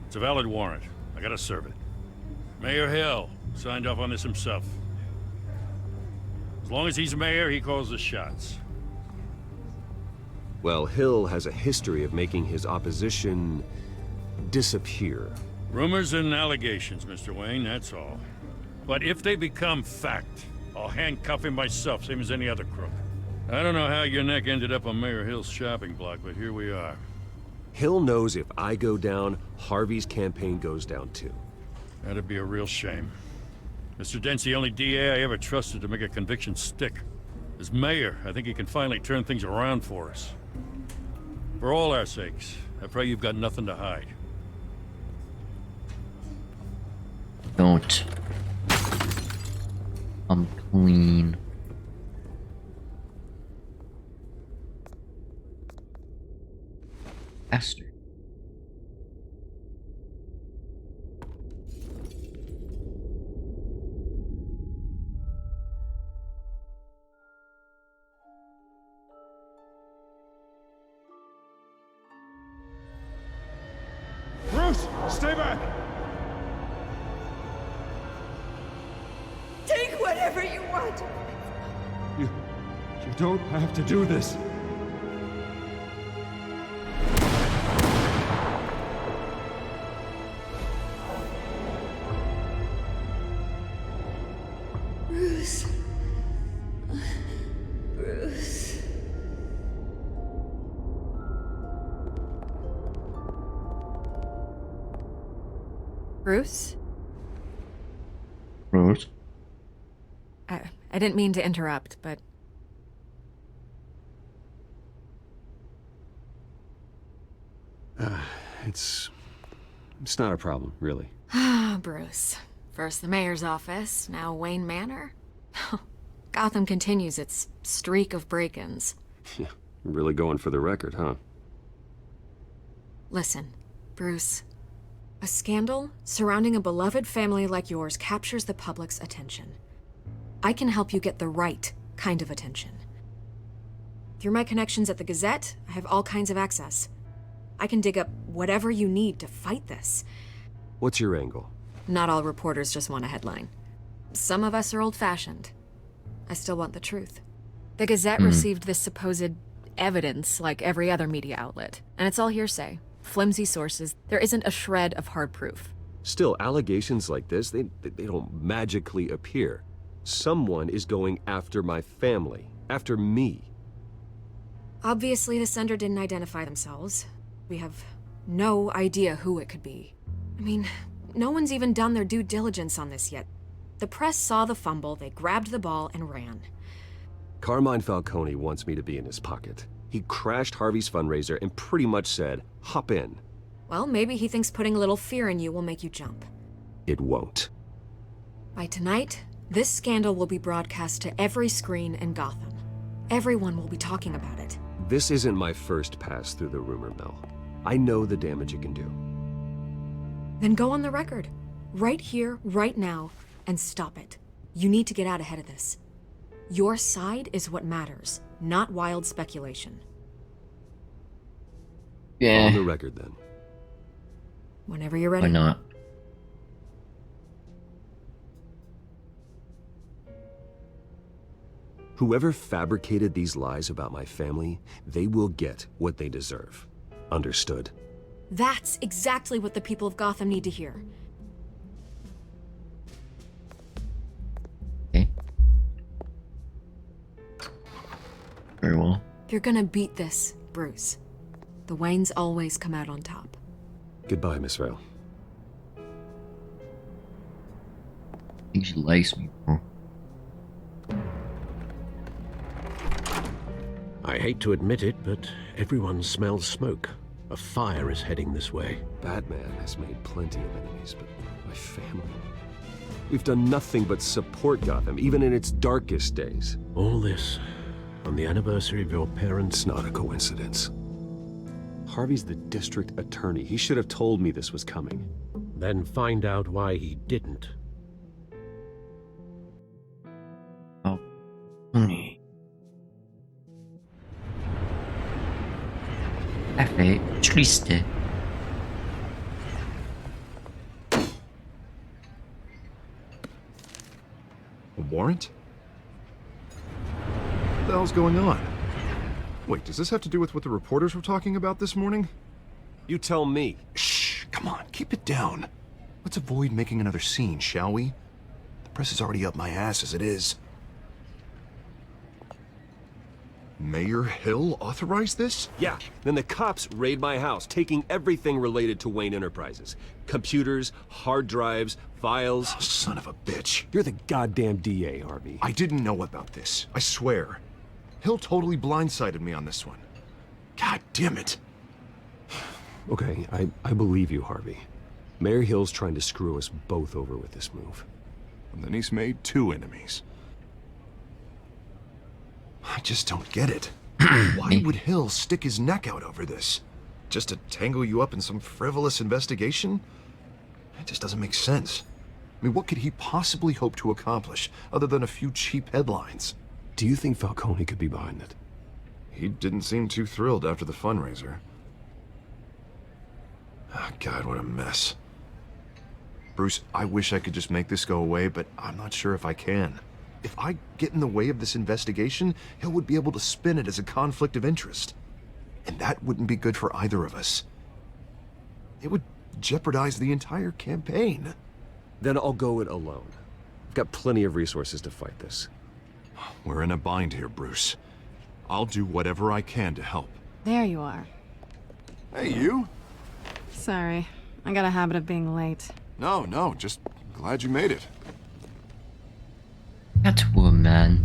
It's a valid warrant. I gotta serve it. Mayor Hill signed off on this himself. As long as he's mayor, he calls the shots.
Well, Hill has a history of making his opposition disappear.
Rumors and allegations, Mr. Wayne, that's all. But if they become fact, I'll handcuff him myself, same as any other crook. I don't know how your neck ended up on Mayor Hill's shopping block, but here we are.
Hill knows if I go down, Harvey's campaign goes down too.
That'd be a real shame. Mr. Dent's the only DA I ever trusted to make a conviction stick. As mayor, I think he can finally turn things around for us. For all our sakes, I pray you've got nothing to hide.
Don't. I'm clean. Faster.
Bruce, stay back!
Take whatever you want.
You don't have to do this.
Bruce. Bruce.
Bruce?
Bruce?
I didn't mean to interrupt, but...
It's not a problem, really.
Ah, Bruce. First the mayor's office, now Wayne Manor. Gotham continues its streak of break-ins.
Yeah, really going for the record, huh?
Listen, Bruce. A scandal surrounding a beloved family like yours captures the public's attention. I can help you get the right kind of attention. Through my connections at the Gazette, I have all kinds of access. I can dig up whatever you need to fight this.
What's your angle?
Not all reporters just want a headline. Some of us are old-fashioned. I still want the truth. The Gazette received this supposed evidence like every other media outlet, and it's all hearsay. Flimsy sources. There isn't a shred of hard proof.
Still, allegations like this, they don't magically appear. Someone is going after my family, after me.
Obviously, the sender didn't identify themselves. We have no idea who it could be. I mean, no one's even done their due diligence on this yet. The press saw the fumble, they grabbed the ball and ran.
Carmine Falcone wants me to be in his pocket. He crashed Harvey's fundraiser and pretty much said, hop in.
Well, maybe he thinks putting a little fear in you will make you jump.
It won't.
By tonight, this scandal will be broadcast to every screen in Gotham. Everyone will be talking about it.
This isn't my first pass through the rumor mill. I know the damage it can do.
Then go on the record. Right here, right now, and stop it. You need to get out ahead of this. Your side is what matters, not wild speculation.
Yeah.
On the record, then.
Whenever you're ready.
Why not?
Whoever fabricated these lies about my family, they will get what they deserve. Understood?
That's exactly what the people of Gotham need to hear.
Okay. Very well.
You're gonna beat this, Bruce. The Waynes always come out on top.
Goodbye, Miss Vale.
I think she likes me, bro.
I hate to admit it, but everyone smells smoke. A fire is heading this way.
Batman has made plenty of enemies, but my family... We've done nothing but support Gotham, even in its darkest days.
All this on the anniversary of your parents'
It's not a coincidence. Harvey's the district attorney. He should have told me this was coming.
Then find out why he didn't.
Oh. Cafe triste.
A warrant? What the hell's going on? Wait, does this have to do with what the reporters were talking about this morning?
You tell me.
Shh, come on, keep it down. Let's avoid making another scene, shall we? The press is already up my ass as it is.
Mayor Hill authorized this?
Yeah, then the cops raid my house, taking everything related to Wayne Enterprises. Computers, hard drives, files.
Oh, son of a bitch.
You're the goddamn DA, Harvey.
I didn't know about this, I swear. Hill totally blindsided me on this one. God damn it.
Okay, I believe you, Harvey. Mayor Hill's trying to screw us both over with this move.
And then he's made 2 enemies. I just don't get it. Why would Hill stick his neck out over this? Just to tangle you up in some frivolous investigation? It just doesn't make sense. I mean, what could he possibly hope to accomplish other than a few cheap headlines?
Do you think Falcone could be behind it?
He didn't seem too thrilled after the fundraiser. Oh, God, what a mess. Bruce, I wish I could just make this go away, but I'm not sure if I can. If I get in the way of this investigation, Hill would be able to spin it as a conflict of interest. And that wouldn't be good for either of us. It would jeopardize the entire campaign.
Then I'll go it alone. I've got plenty of resources to fight this.
We're in a bind here, Bruce. I'll do whatever I can to help.
There you are.
Hey, you?
Sorry, I got a habit of being late.
No, just glad you made it.
Catwoman.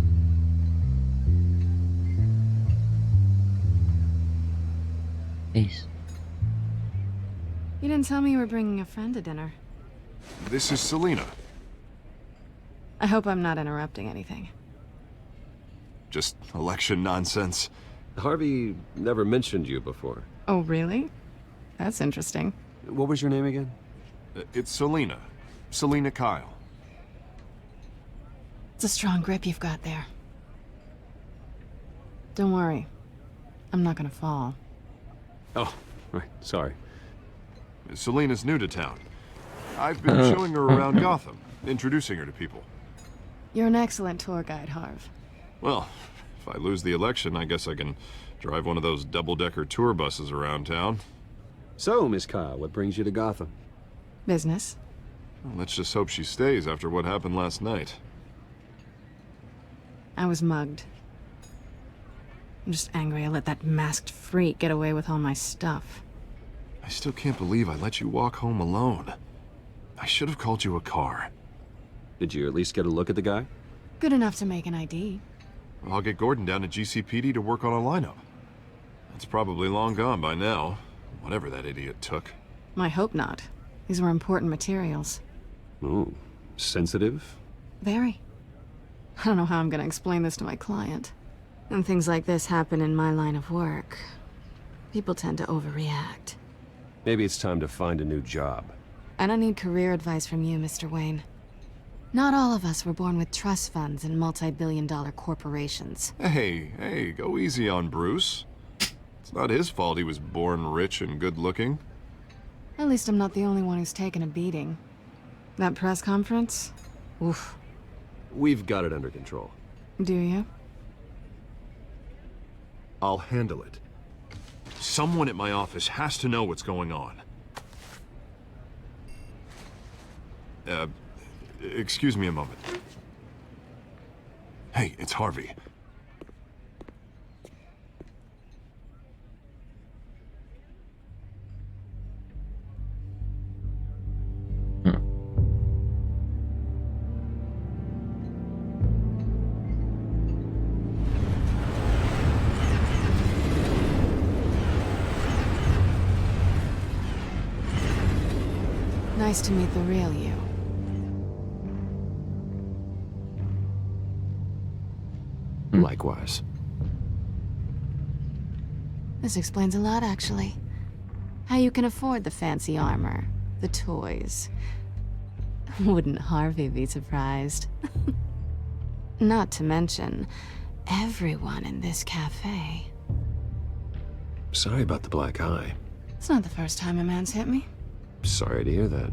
Peace.
You didn't tell me you were bringing a friend to dinner.
This is Selina.
I hope I'm not interrupting anything.
Just election nonsense.
Harvey never mentioned you before.
Oh, really? That's interesting.
What was your name again?
It's Selina. Selina Kyle.
It's a strong grip you've got there. Don't worry. I'm not gonna fall.
Oh, right. Sorry.
Selina's new to town. I've been showing her around Gotham, introducing her to people.
You're an excellent tour guide, Harv.
Well, if I lose the election, I guess I can drive one of those double-decker tour buses around town.
So, Miss Kyle, what brings you to Gotham?
Business.
Well, let's just hope she stays after what happened last night.
I was mugged. I'm just angry I let that masked freak get away with all my stuff.
I still can't believe I let you walk home alone. I should have called you a car.
Did you at least get a look at the guy?
Good enough to make an ID.
Well, I'll get Gordon down to GCPD to work on a lineup. It's probably long gone by now, whatever that idiot took.
I hope not. These were important materials.
Ooh, sensitive?
Very. I don't know how I'm gonna explain this to my client. And things like this happen in my line of work. People tend to overreact.
Maybe it's time to find a new job.
I don't need career advice from you, Mr. Wayne. Not all of us were born with trust funds and multi-billion-dollar corporations.
Hey, go easy on Bruce. It's not his fault he was born rich and good-looking.
At least I'm not the only one who's taken a beating. That press conference? Oof.
We've got it under control.
Do you?
I'll handle it. Someone at my office has to know what's going on. Excuse me a moment. Hey, it's Harvey.
Nice to meet the real you.
Likewise.
This explains a lot, actually. How you can afford the fancy armor, the toys. Wouldn't Harvey be surprised? Not to mention, everyone in this cafe.
Sorry about the black eye.
It's not the first time a man's hit me.
Sorry to hear that.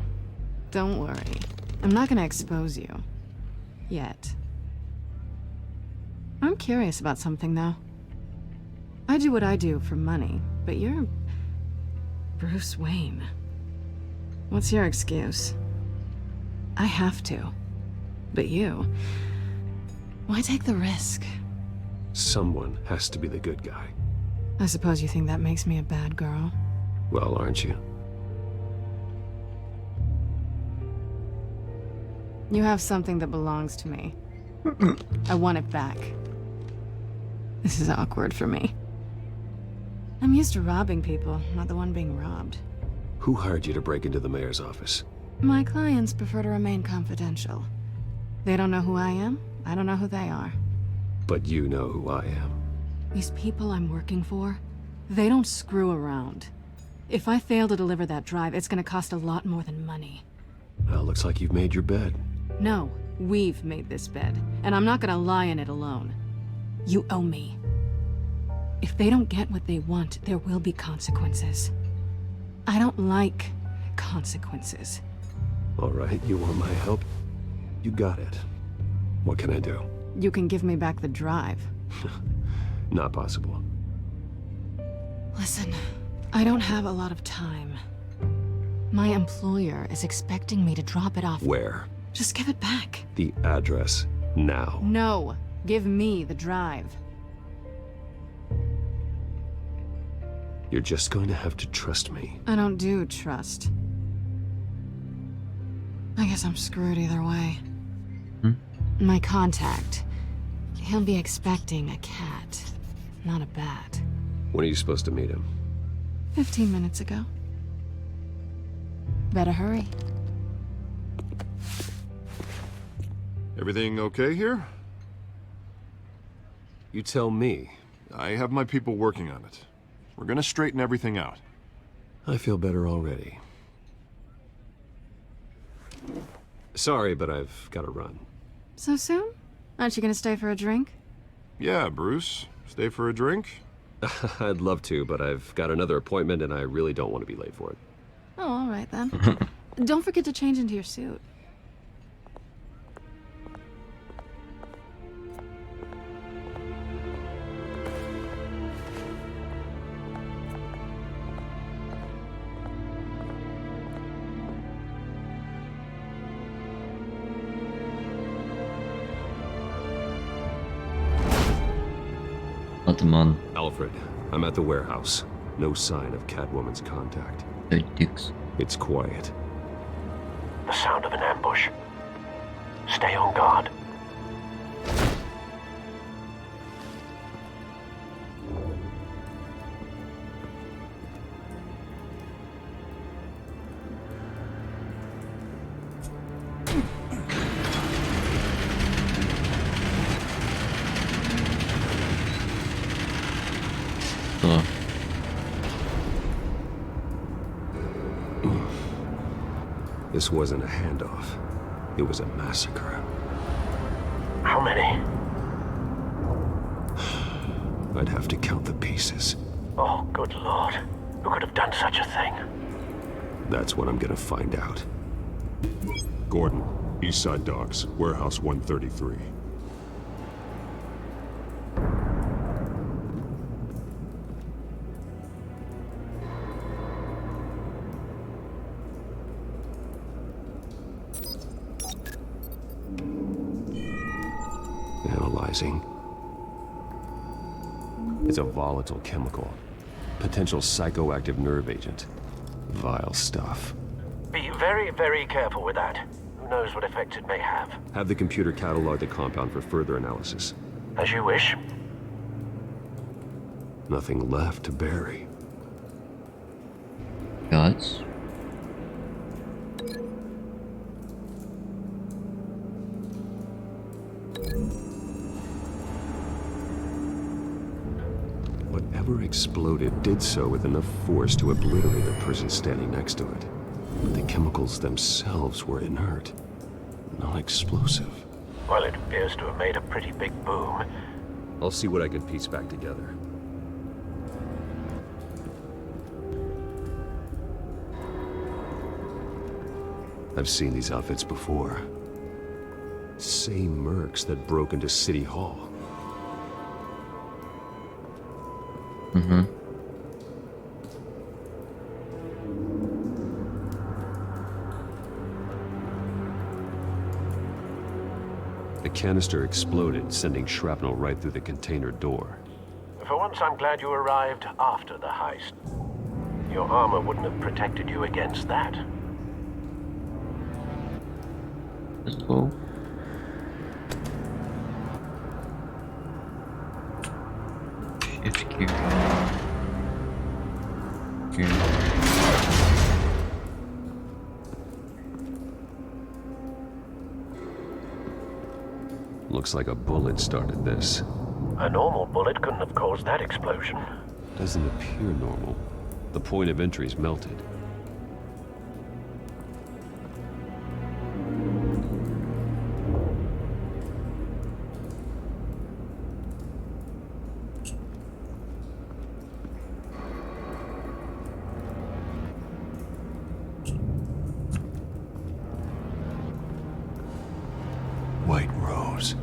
Don't worry. I'm not gonna expose you. Yet. I'm curious about something, though. I do what I do for money, but you're... Bruce Wayne. What's your excuse? I have to. But you... Why take the risk?
Someone has to be the good guy.
I suppose you think that makes me a bad girl?
Well, aren't you?
You have something that belongs to me. I want it back. This is awkward for me. I'm used to robbing people, not the one being robbed.
Who hired you to break into the mayor's office?
My clients prefer to remain confidential. They don't know who I am, I don't know who they are.
But you know who I am.
These people I'm working for, they don't screw around. If I fail to deliver that drive, it's gonna cost a lot more than money.
Well, looks like you've made your bed.
No, we've made this bed, and I'm not gonna lie in it alone. You owe me. If they don't get what they want, there will be consequences. I don't like consequences.
All right, you want my help? You got it. What can I do?
You can give me back the drive.
Not possible.
Listen, I don't have a lot of time. My employer is expecting me to drop it off.
Where?
Just give it back.
The address, now.
No, give me the drive.
You're just going to have to trust me.
I don't do trust. I guess I'm screwed either way. My contact, he'll be expecting a cat, not a bat.
When are you supposed to meet him?
15 minutes ago. Better hurry.
Everything okay here?
You tell me.
I have my people working on it. We're gonna straighten everything out.
I feel better already. Sorry, but I've got to run.
So soon? Aren't you gonna stay for a drink?
Yeah, Bruce. Stay for a drink?
I'd love to, but I've got another appointment and I really don't want to be late for it.
Oh, all right then. Don't forget to change into your suit.
Not the man.
Alfred, I'm at the warehouse. No sign of Catwoman's contact.
Hey, dicks.
It's quiet.
The sound of an ambush. Stay on guard.
This wasn't a handoff. It was a massacre.
How many?
I'd have to count the pieces.
Oh, good lord. Who could have done such a thing?
That's what I'm gonna find out.
Gordon, Eastside Docks, Warehouse 133.
Analyzing. It's a volatile chemical. Potential psychoactive nerve agent. Vile stuff.
Be very, very careful with that. Who knows what effect it may have.
Have the computer catalog the compound for further analysis.
As you wish.
Nothing left to bury.
Guys?
Whatever exploded did so with enough force to obliterate the person standing next to it. But the chemicals themselves were inert, non-explosive.
Well, it appears to have made a pretty big boom.
I'll see what I can piece back together. I've seen these outfits before. Same mercs that broke into City Hall.
Mm-hmm.
The canister exploded, sending shrapnel right through the container door.
For once, I'm glad you arrived after the heist. Your armor wouldn't have protected you against that.
Let's go. Shift gear.
Looks like a bullet started this.
A normal bullet couldn't have caused that explosion.
Doesn't appear normal. The point of entry's melted.
White Rose.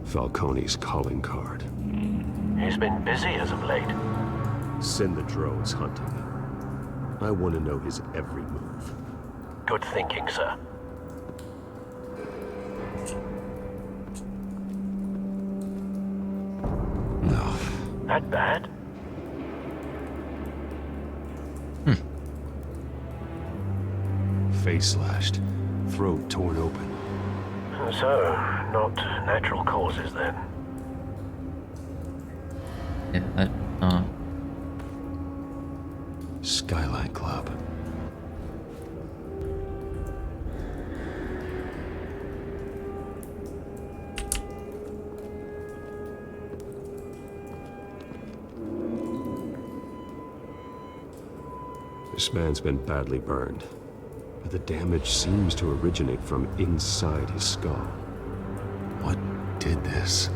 Falcone's calling card.
He's been busy as of late.
Send the drones hunting. I want to know his every move.
Good thinking, sir.
No.
That bad?
Face slashed. Throat torn open.
So, not natural causes then.
Yeah,
Skyline Club.
This man's been badly burned, but the damage seems to originate from inside his skull.
What did this?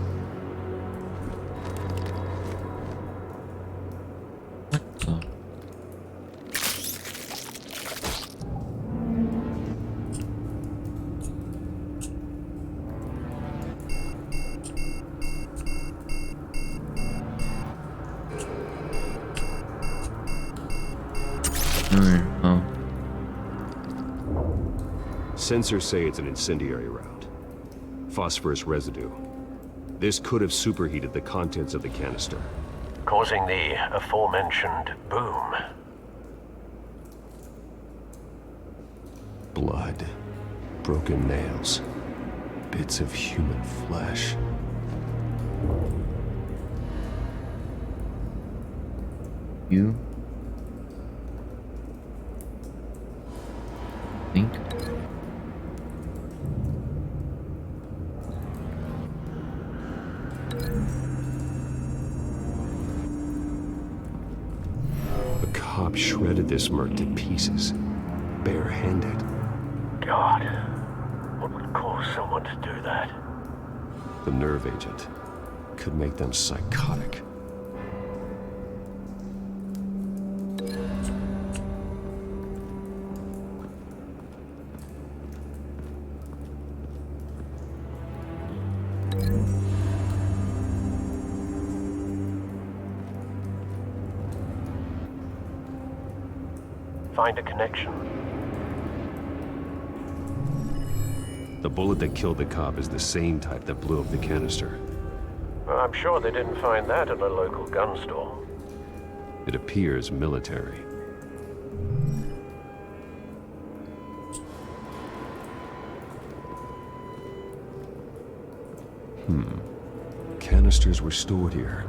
Sensors say it's an incendiary round. Phosphorus residue. This could have superheated the contents of the canister,
Causing the aforementioned boom.
blood, broken nails, bits of human flesh.
You think?
A cop shredded this merc to pieces, barehanded.
God, what would cause someone to do that?
The nerve agent could make them psychotic.
Find a connection.
The bullet that killed the cop is the same type that blew up the canister.
Well, I'm sure they didn't find that at a local gun store.
It appears military. Canisters were stored here.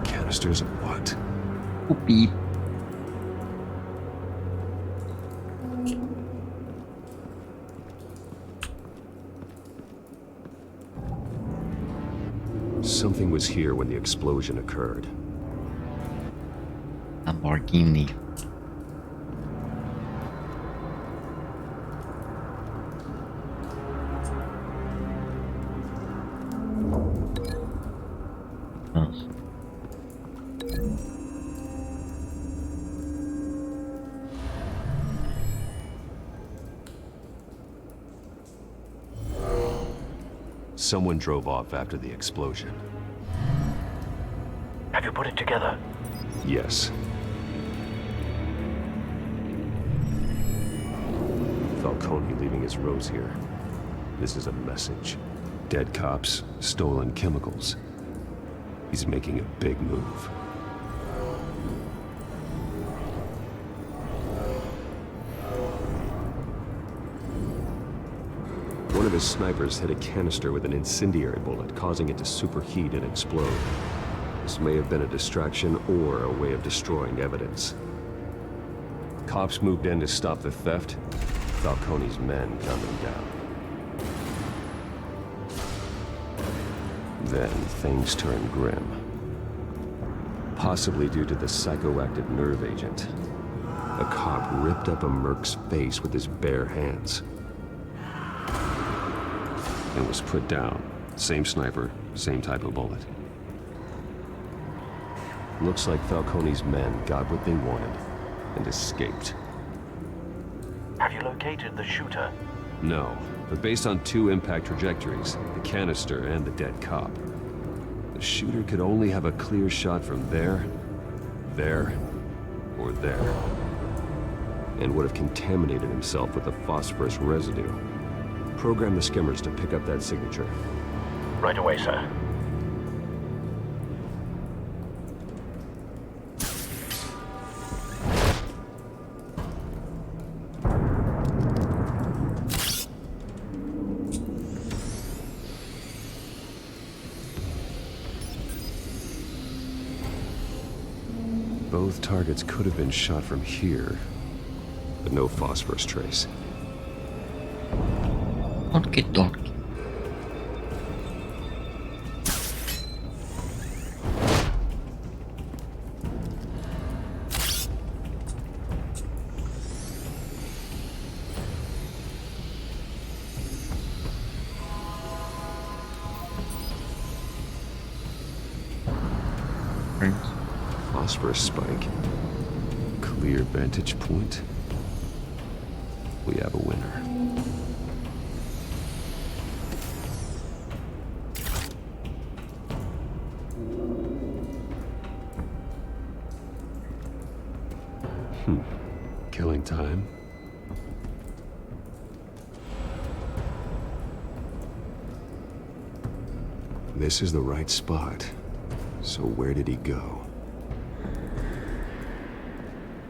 Canisters of what?
Whoopee.
Something was here when the explosion occurred.
Lamborghini. Nice.
Someone drove off after the explosion.
Have you put it together?
Yes.
Falcone leaving his rose here. This is a message. Dead cops, stolen chemicals. He's making a big move. One of his snipers hit a canister with an incendiary bullet, causing it to superheat and explode. This may have been a distraction or a way of destroying evidence. Cops moved in to stop the theft. Falcone's men gunned him down. Then things turned grim. Possibly due to the psychoactive nerve agent. A cop ripped up a merc's face with his bare hands. And was put down. Same sniper, same type of bullet. Looks like Falcone's men got what they wanted and escaped.
Have you located the shooter?
No, but based on 2 impact trajectories, the canister and the dead cop, the shooter could only have a clear shot from there, or there, and would have contaminated himself with the phosphorus residue. Program the skimmers to pick up that signature.
Right away, sir.
Both targets could have been shot from here, but no phosphorus trace.
Okey-dokey.
Phosphorus spike. Clear vantage point. We have a winner. Killing time. This is the right spot. So where did he go?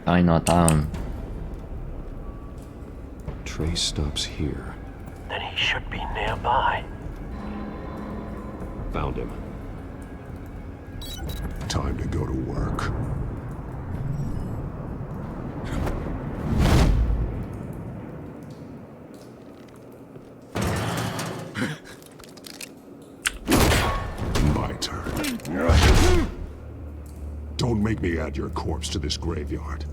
Chinatown.
Trace stops here.
Then he should be nearby.
Found him.
Time to go to work. My turn. Don't make me add your corpse to this graveyard.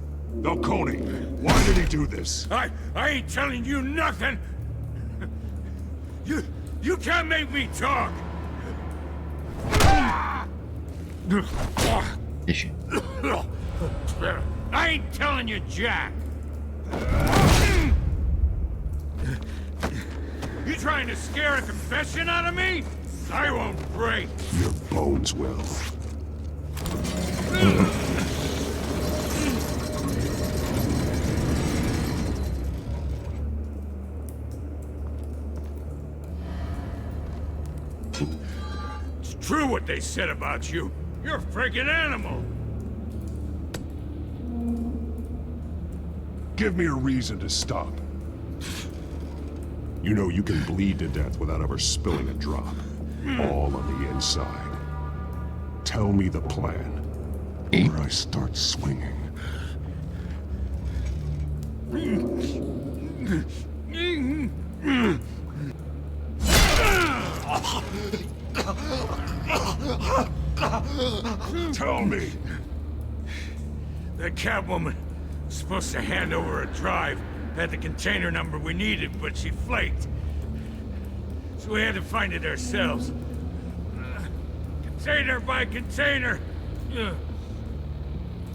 Falcone, why did he do this?
I ain't telling you nothing. You can't make me talk. I ain't telling you jack. You trying to scare a confession out of me? I won't break.
Your bones will.
It's true what they said about you. You're a freaking animal.
Give me a reason to stop. You know you can bleed to death without ever spilling a drop. All on the inside. Tell me the plan, or I start swinging. Tell me.
The Catwoman was supposed to hand over a drive. Had the container number we needed, but she flaked. So we had to find it ourselves. Container by container.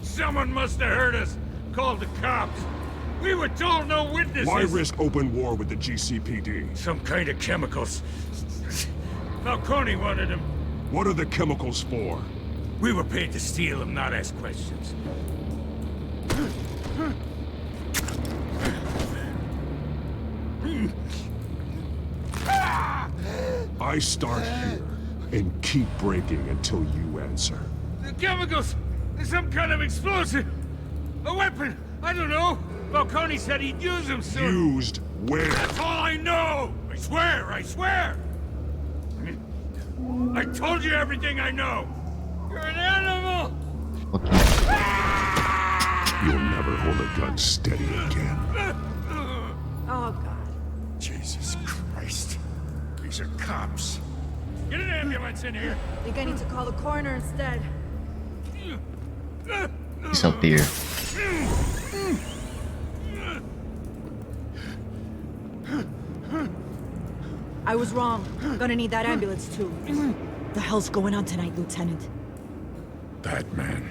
Someone must have heard us. Called the cops. We were told no witnesses.
Why risk open war with the GCPD?
Some kind of chemicals. Falcone wanted them.
What are the chemicals for?
We were paid to steal them, not ask questions.
I start here and keep breaking until you answer.
The chemicals! There's some kind of explosive! A weapon! I don't know! Falcone said he'd use them soon!
Used where?
That's all I know! I swear! I swear! I told you everything I know! You're an animal!
You'll never hold a gun steady again.
Oh, God.
Jesus Christ. These are cops.
Get an ambulance in here!
I think I need to call the coroner instead.
He's up here.
I was wrong. Gonna need that ambulance, too. The hell's going on tonight, Lieutenant?
Batman.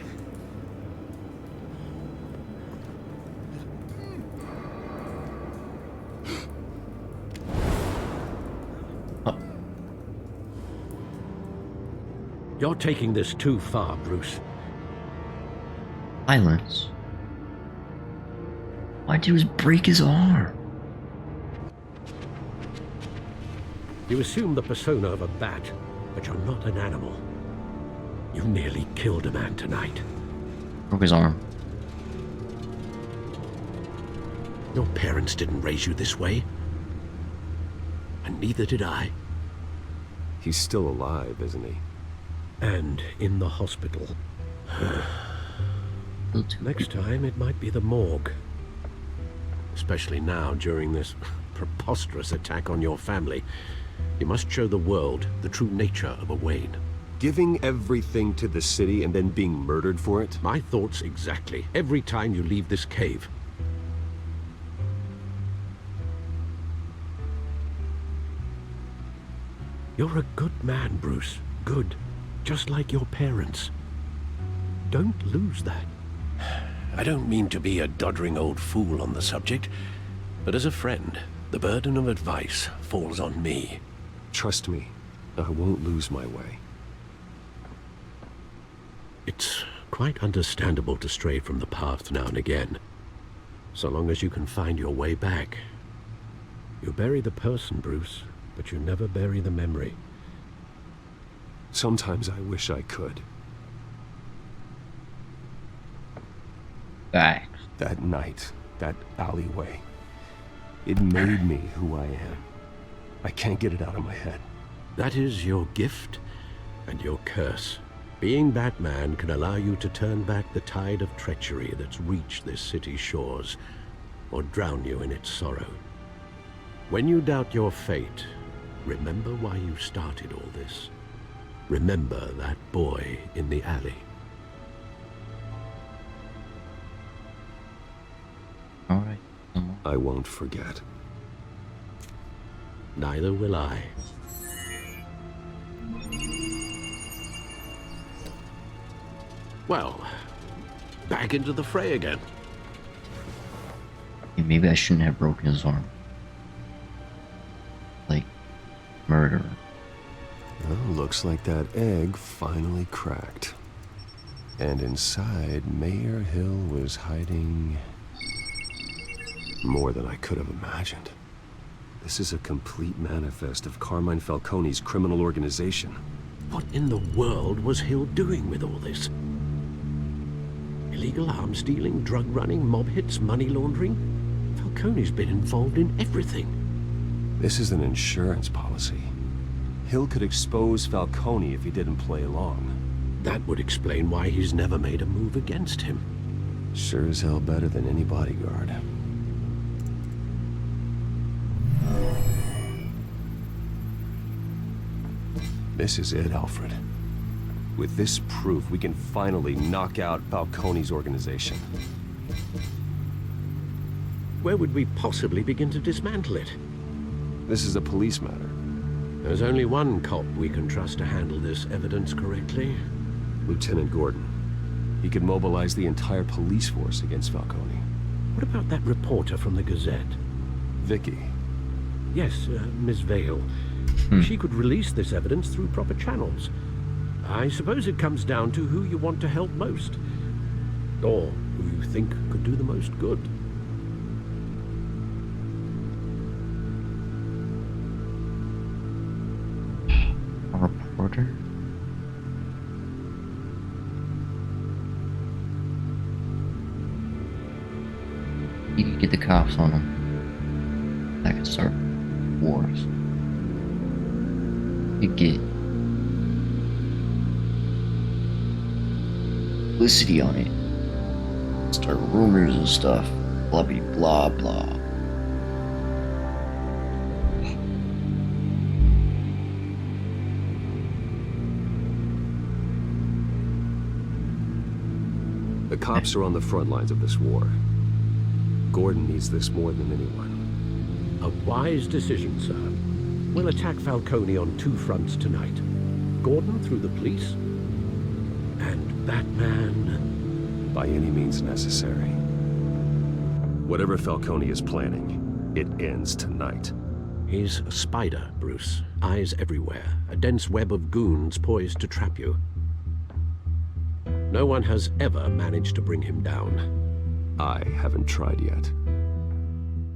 You're taking this too far, Bruce.
Violence? Why'd you just break his arm?
You assume the persona of a bat, but you're not an animal. You nearly killed a man tonight.
Broke his arm.
Your parents didn't raise you this way. And neither did I.
He's still alive, isn't he?
And in the hospital. Next time, it might be the morgue. Especially now, during this preposterous attack on your family. You must show the world the true nature of a Wayne.
Giving everything to the city and then being murdered for it?
My thoughts exactly. Every time you leave this cave. You're a good man, Bruce. Good. Just like your parents. Don't lose that. I don't mean to be a doddering old fool on the subject, but as a friend, the burden of advice falls on me.
Trust me, I won't lose my way.
It's quite understandable to stray from the path now and again, so long as you can find your way back. You bury the person, Bruce, but you never bury the memory.
Sometimes I wish I could. That night, that alleyway, it made me who I am. I can't get it out of my head.
That is your gift and your curse. Being Batman can allow you to turn back the tide of treachery that's reached this city's shores, or drown you in its sorrow. When you doubt your fate, remember why you started all this. Remember that boy in the alley.
All right.
I won't forget.
Neither will I. Well, back into the fray again.
Okay, maybe I shouldn't have broken his arm. Like, murder.
Well, looks like that egg finally cracked. And inside, Mayor Hill was hiding more than I could have imagined. This is a complete manifest of Carmine Falcone's criminal organization.
What in the world was Hill doing with all this? Illegal arms dealing, drug running, mob hits, money laundering? Falcone's been involved in everything.
This is an insurance policy. Hill could expose Falcone if he didn't play along.
That would explain why he's never made a move against him.
Sure as hell better than any bodyguard. This is it, Alfred. With this proof, we can finally knock out Falcone's organization.
Where would we possibly begin to dismantle it?
This is a police matter.
There's only one cop we can trust to handle this evidence correctly.
Lieutenant Gordon. He could mobilize the entire police force against Falcone.
What about that reporter from the Gazette?
Vicky.
Yes, Miss Vale. She could release this evidence through proper channels. I suppose it comes down to who you want to help most. Or who you think could do the most good.
order. You could get the cops on them. That could start wars. You could get publicity on it. Start rumors and stuff. Blah blah blah.
The cops are on the front lines of this war. Gordon needs this more than anyone.
A wise decision, sir. We'll attack Falcone on two fronts tonight. Gordon through the police, and Batman...
by any means necessary. Whatever Falcone is planning, it ends tonight.
He's a spider, Bruce. Eyes everywhere. A dense web of goons poised to trap you. No one has ever managed to bring him down.
I haven't tried yet.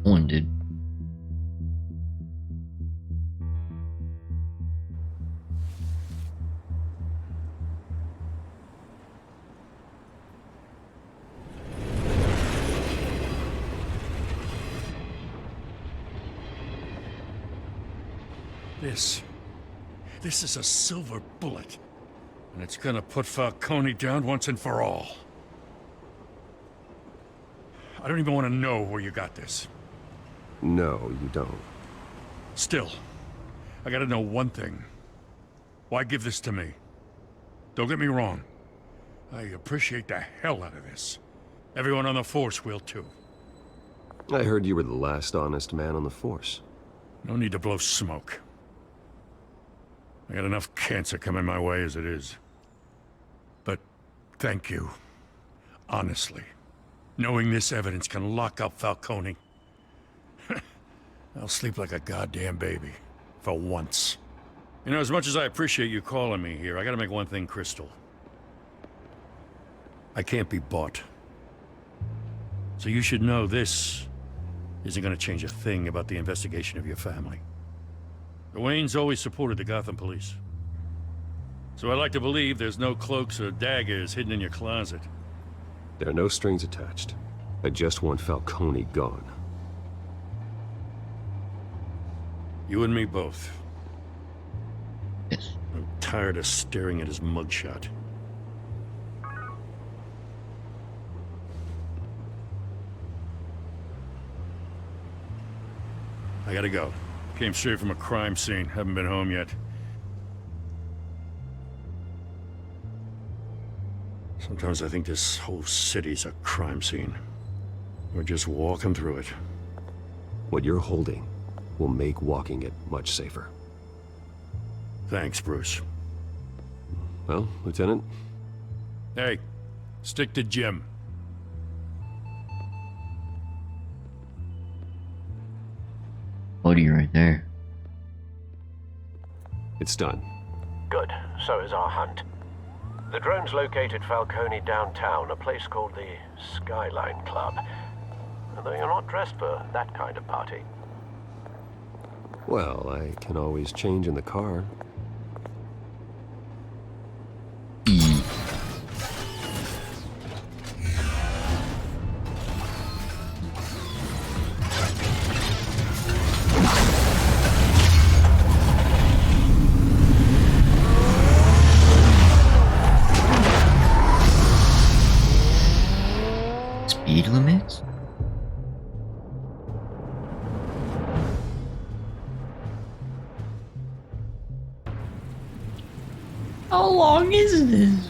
One did.
This is a silver bullet. And it's gonna put Falcone down once and for all. I don't even want to know where you got this.
No, you don't.
Still, I gotta know one thing. Why give this to me? Don't get me wrong. I appreciate the hell out of this. Everyone on the Force will too.
I heard you were the last honest man on the Force.
No need to blow smoke. I got enough cancer coming my way as it is. But thank you. Honestly. Knowing this evidence can lock up Falcone. I'll sleep like a goddamn baby. For once. You know, as much as I appreciate you calling me here, I gotta make one thing crystal. I can't be bought. So you should know this isn't gonna change a thing about the investigation of your family. The Waynes always supported the Gotham police. So I like to believe there's no cloaks or daggers hidden in your closet.
There are no strings attached. I just want Falcone gone.
You and me both.
Yes.
I'm tired of staring at his mugshot. I gotta go. Came straight from a crime scene. Haven't been home yet. Sometimes I think this whole city's a crime scene. We're just walking through it.
What you're holding will make walking it much safer.
Thanks, Bruce.
Well, Lieutenant?
Hey, stick to Jim.
Buddy right there.
It's done.
Good. So is our hunt. The drones located Falcone downtown, a place called the Skyline Club. Although you're not dressed for that kind of party.
Well, I can always change in the car.
Speed limits? How long is this?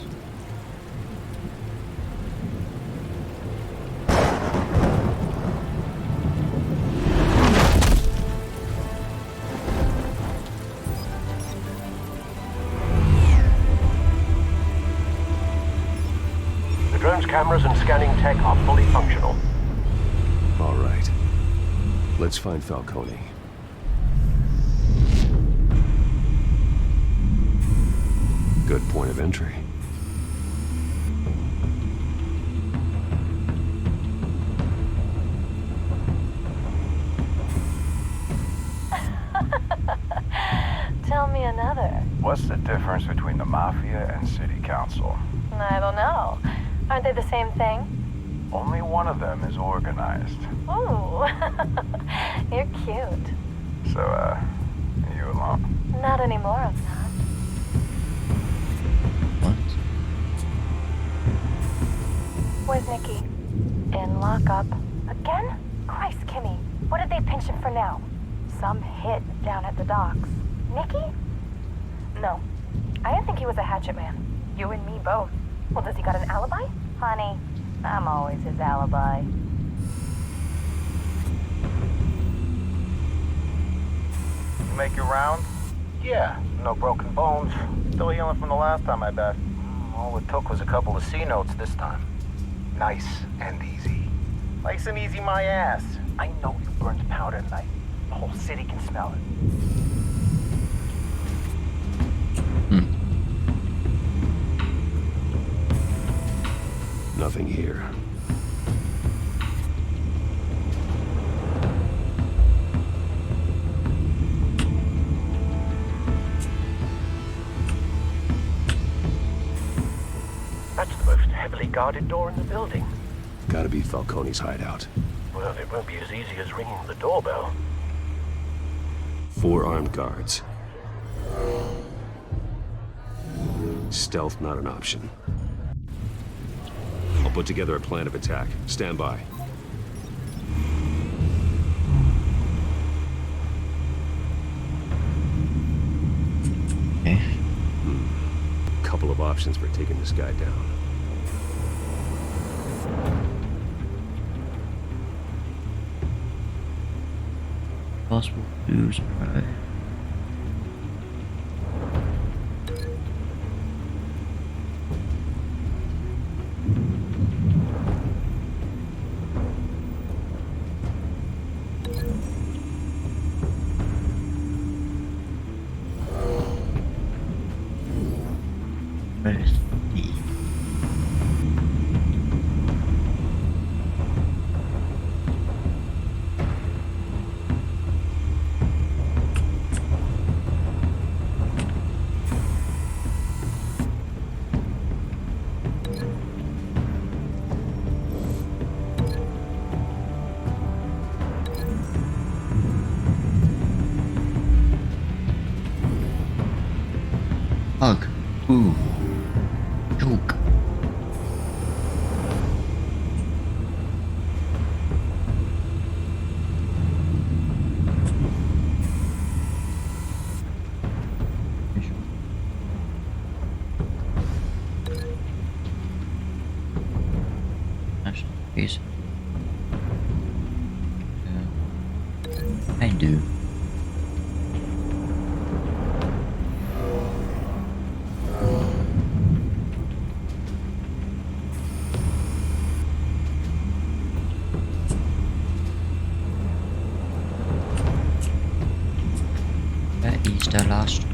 The drone's cameras and scanning tech are fully functional.
All right. Let's find Falcone. Good point of entry.
Tell me another.
Well,
What's the difference between the Mafia and City Council?
I don't know. Aren't they the same thing?
Only one of them is organized.
Ooh, you're cute.
So, are you alone?
Not anymore, I'm not. Where's Nicky? In lockup. Again? Christ, Kimmy. What did they pinch him for now? Some hit down at the docks. Nicky? No. I didn't think he was a hatchet man. You and me both. Well, does he got an alibi? Honey, I'm always his alibi.
You make your rounds? Yeah, no broken bones. Still healing from the last time, I bet. All it took was a couple of C notes this time. Nice and easy. Nice and easy my ass. I know you burned powder tonight. The whole city can smell it.
Nothing here.
That's the most heavily guarded door in the building.
Gotta be Falcone's hideout.
Well, it won't be as easy as ringing the doorbell.
4 armed guards. Stealth not an option. I'll put together a plan of attack. Stand by. Couple of options for taking this guy down.
Possible clues, right? Where's the... Hug. Ooh. Joke. Peace. I do. That is the last.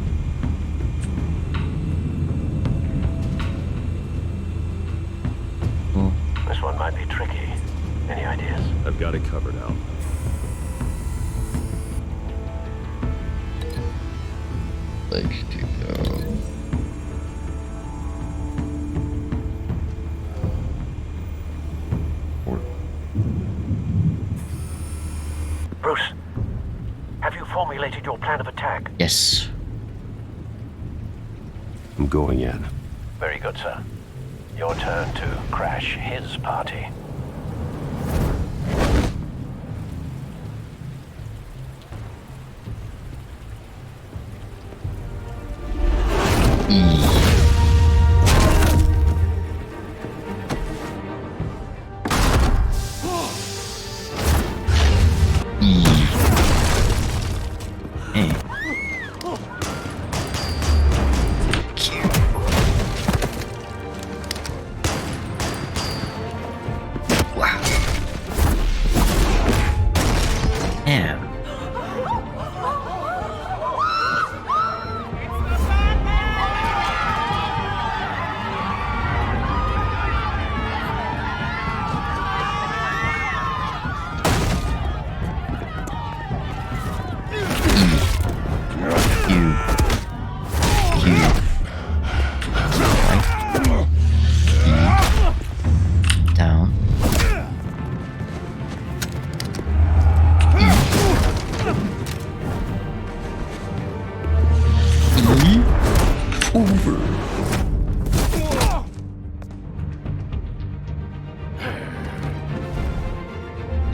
Oh.
This one might be tricky. Any ideas?
I've got it covered, Al.
Let's go.
Bruce, have you formulated your plan of attack?
Yes.
I'm going in.
Very good, sir. Your turn to crash his party.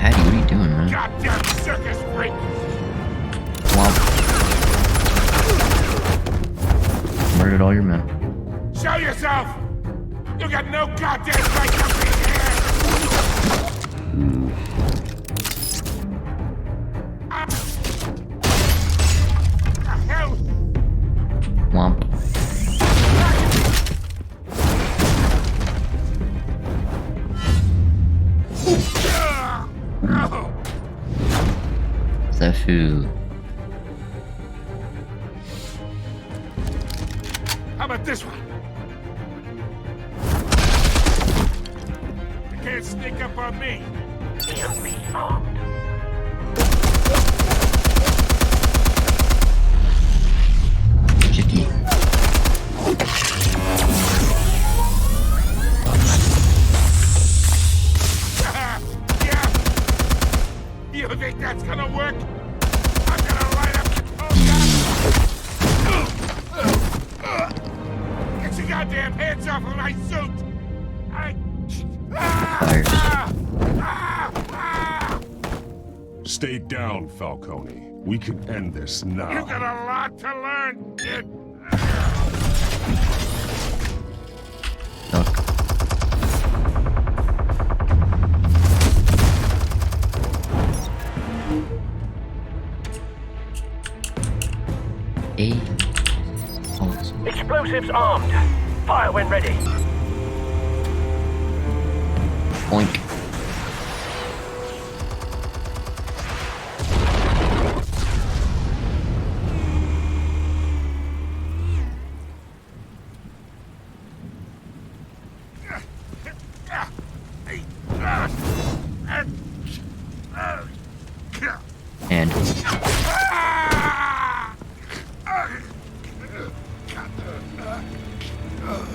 Patty, what are you doing, man?
Goddamn circus freak!
Womp. Murdered all your men.
Show yourself! You got no goddamn right to be here! Hell!
Womp. Zafu.
How about this one? You can't sneak up on me. EMP armed.
Chicky.
Yeah. You think that's gonna work? I'm gonna light up. Get your goddamn hands off of my suit!
Stay down, Falcone. We can end this now.
You got a lot to learn, kid.
Explosives armed. Fire when ready.
Oink. And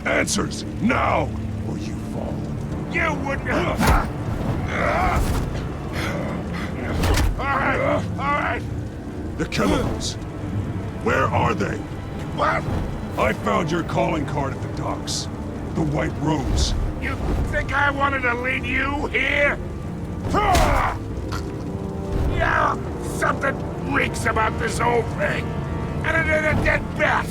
answers now, or you fall.
You wouldn't. All right.
The chemicals. Where are they?
What?
I found your calling card at the docks. The White Rose.
You think I wanted to lead you here? Yeah, something reeks about this whole thing. And it is a dead bat.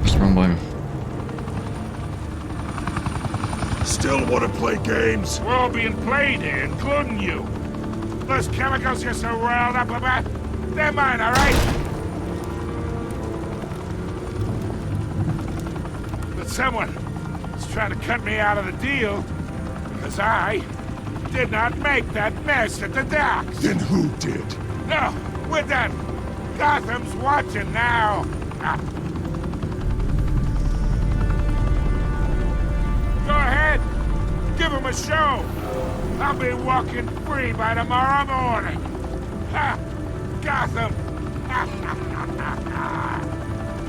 What's wrong button?
Still want to play games?
We're all being played here, including you. Those chemicals you're so riled up about, they're mine, all right? But someone is trying to cut me out of the deal because I did not make that mess at the docks.
Then who did?
No, we're done. Gotham's watching now. Go ahead. Give him a show. I'll be walking free by tomorrow morning. Ha! Gotham.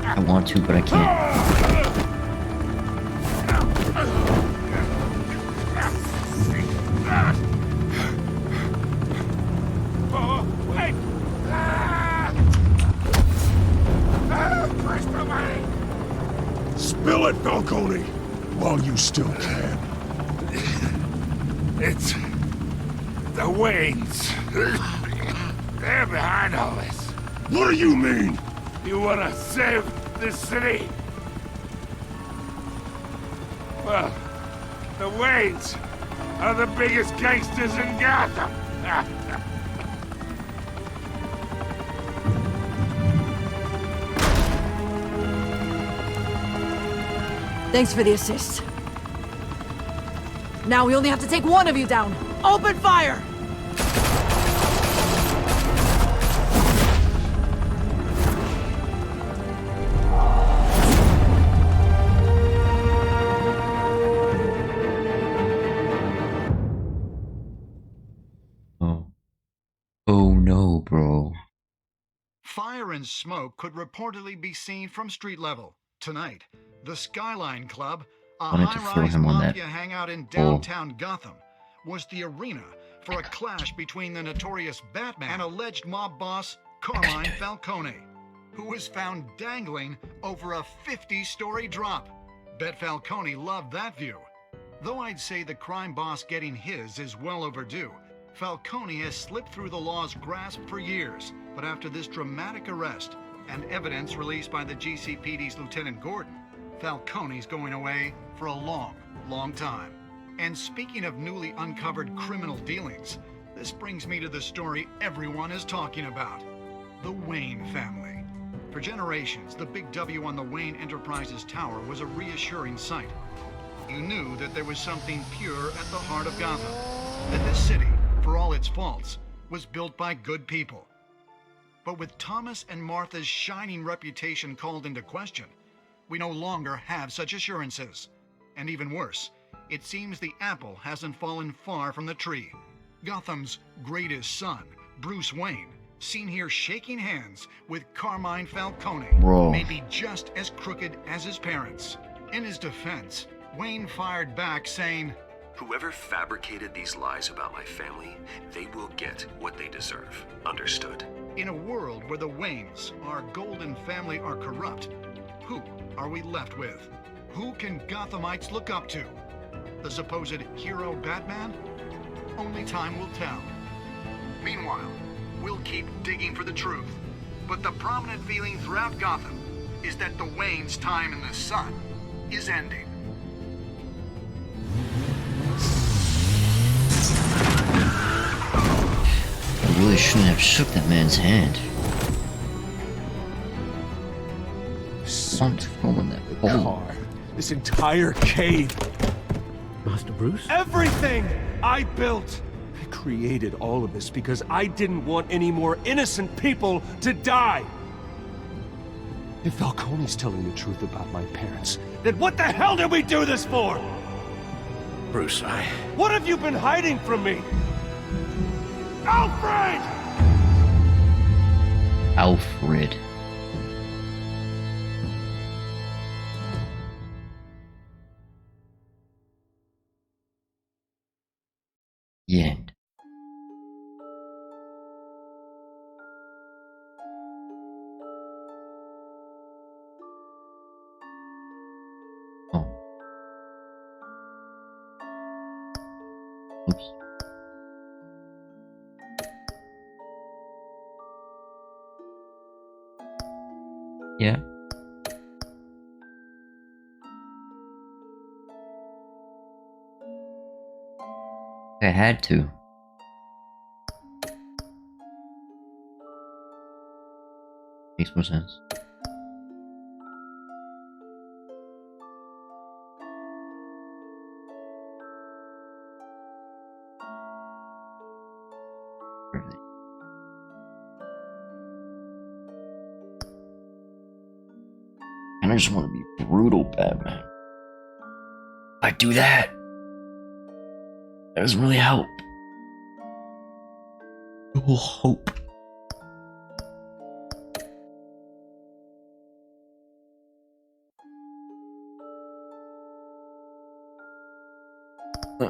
I want to, but I can't.
Oh, wait! Push the money!
Spill it, Falcone, while you still can.
It's the Waynes. They're behind all this.
What do you mean?
You want to save this city? Well, the Waynes are the biggest gangsters in Gotham.
Thanks for the assist. Now we only have to take one of you down. Open fire!
Oh no, bro.
Fire and smoke could reportedly be seen from street level. Tonight, the Skyline Club, a high-rise mafia hangout in downtown Gotham, was the arena for a clash between the notorious Batman and alleged mob boss Carmine Falcone, who was found dangling over a 50-story drop. Bet Falcone loved that view. Though I'd say the crime boss getting his is well overdue, Falcone has slipped through the law's grasp for years. But after this dramatic arrest and evidence released by the GCPD's Lieutenant Gordon, Falcone's going away for a long, long time. And speaking of newly uncovered criminal dealings, this brings me to the story everyone is talking about. The Wayne family. For generations, the big W on the Wayne Enterprises Tower was a reassuring sight. You knew that there was something pure at the heart of Gotham. That this city, for all its faults, was built by good people. But with Thomas and Martha's shining reputation called into question, we no longer have such assurances. And even worse, it seems the apple hasn't fallen far from the tree. Gotham's greatest son, Bruce Wayne, seen here shaking hands with Carmine Falcone, may be just as crooked as his parents. In his defense, Wayne fired back saying,
"Whoever fabricated these lies about my family, they will get what they deserve. Understood?"
In a world where the Waynes, our golden family, are corrupt, who are we left with? Who can Gothamites look up to? The supposed hero Batman? Only time will tell. Meanwhile, we'll keep digging for the truth. But the prominent feeling throughout Gotham is that the Waynes' time in the sun is ending.
I really shouldn't have shook that man's hand. Something wrong with that
car. This entire cave.
Master Bruce?
Everything I built. I created all of this because I didn't want any more innocent people to die. If Falcone's telling the truth about my parents, then what the hell did we do this for?
Bruce,
What have you been hiding from me? Alfred!
Alfred. The end. Oh. Oops. Yeah. I had to. Makes more sense. And I just want to be brutal Batman. I do that. That doesn't really help. It will hope.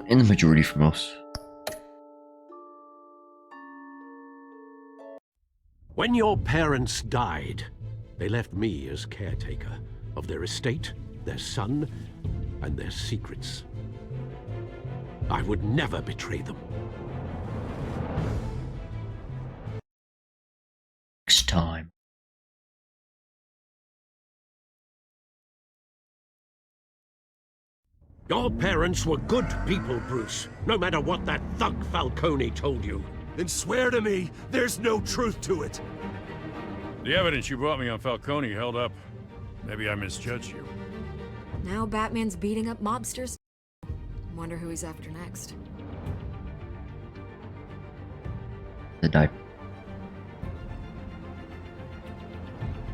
In the majority for most.
When your parents died, they left me as caretaker of their estate, their son, and their secrets. I would never betray them.
Next time.
Your parents were good people, Bruce, no matter what that thug Falcone told you.
Then swear to me there's no truth to it.
The evidence you brought me on Falcone held up. Maybe I misjudged you.
Now Batman's beating up mobsters. Wonder who he's after next.
The diaper.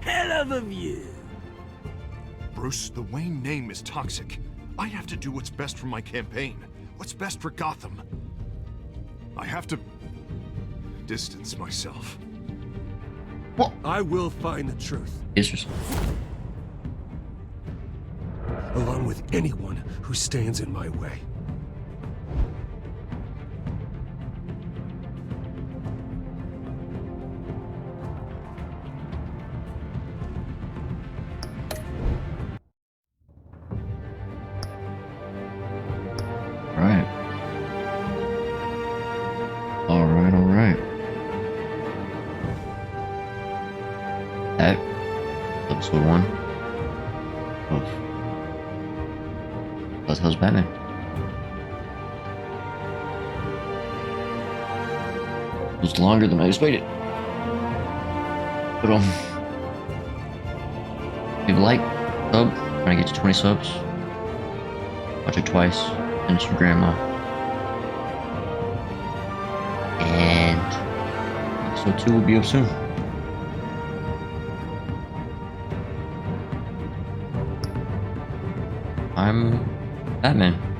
Hell of a view.
Bruce, the Wayne name is toxic. I have to do what's best for my campaign. What's best for Gotham. I have to distance myself.
What?
I will find the truth. Along with anyone who stands in my way.
Right. Alright. That episode 1 of Telltale Batman. It was longer than I expected. But leave a like, sub, trying to get to 20 subs. Watch it twice, and it's your grandma. And episode 2 will be up soon. I'm Batman.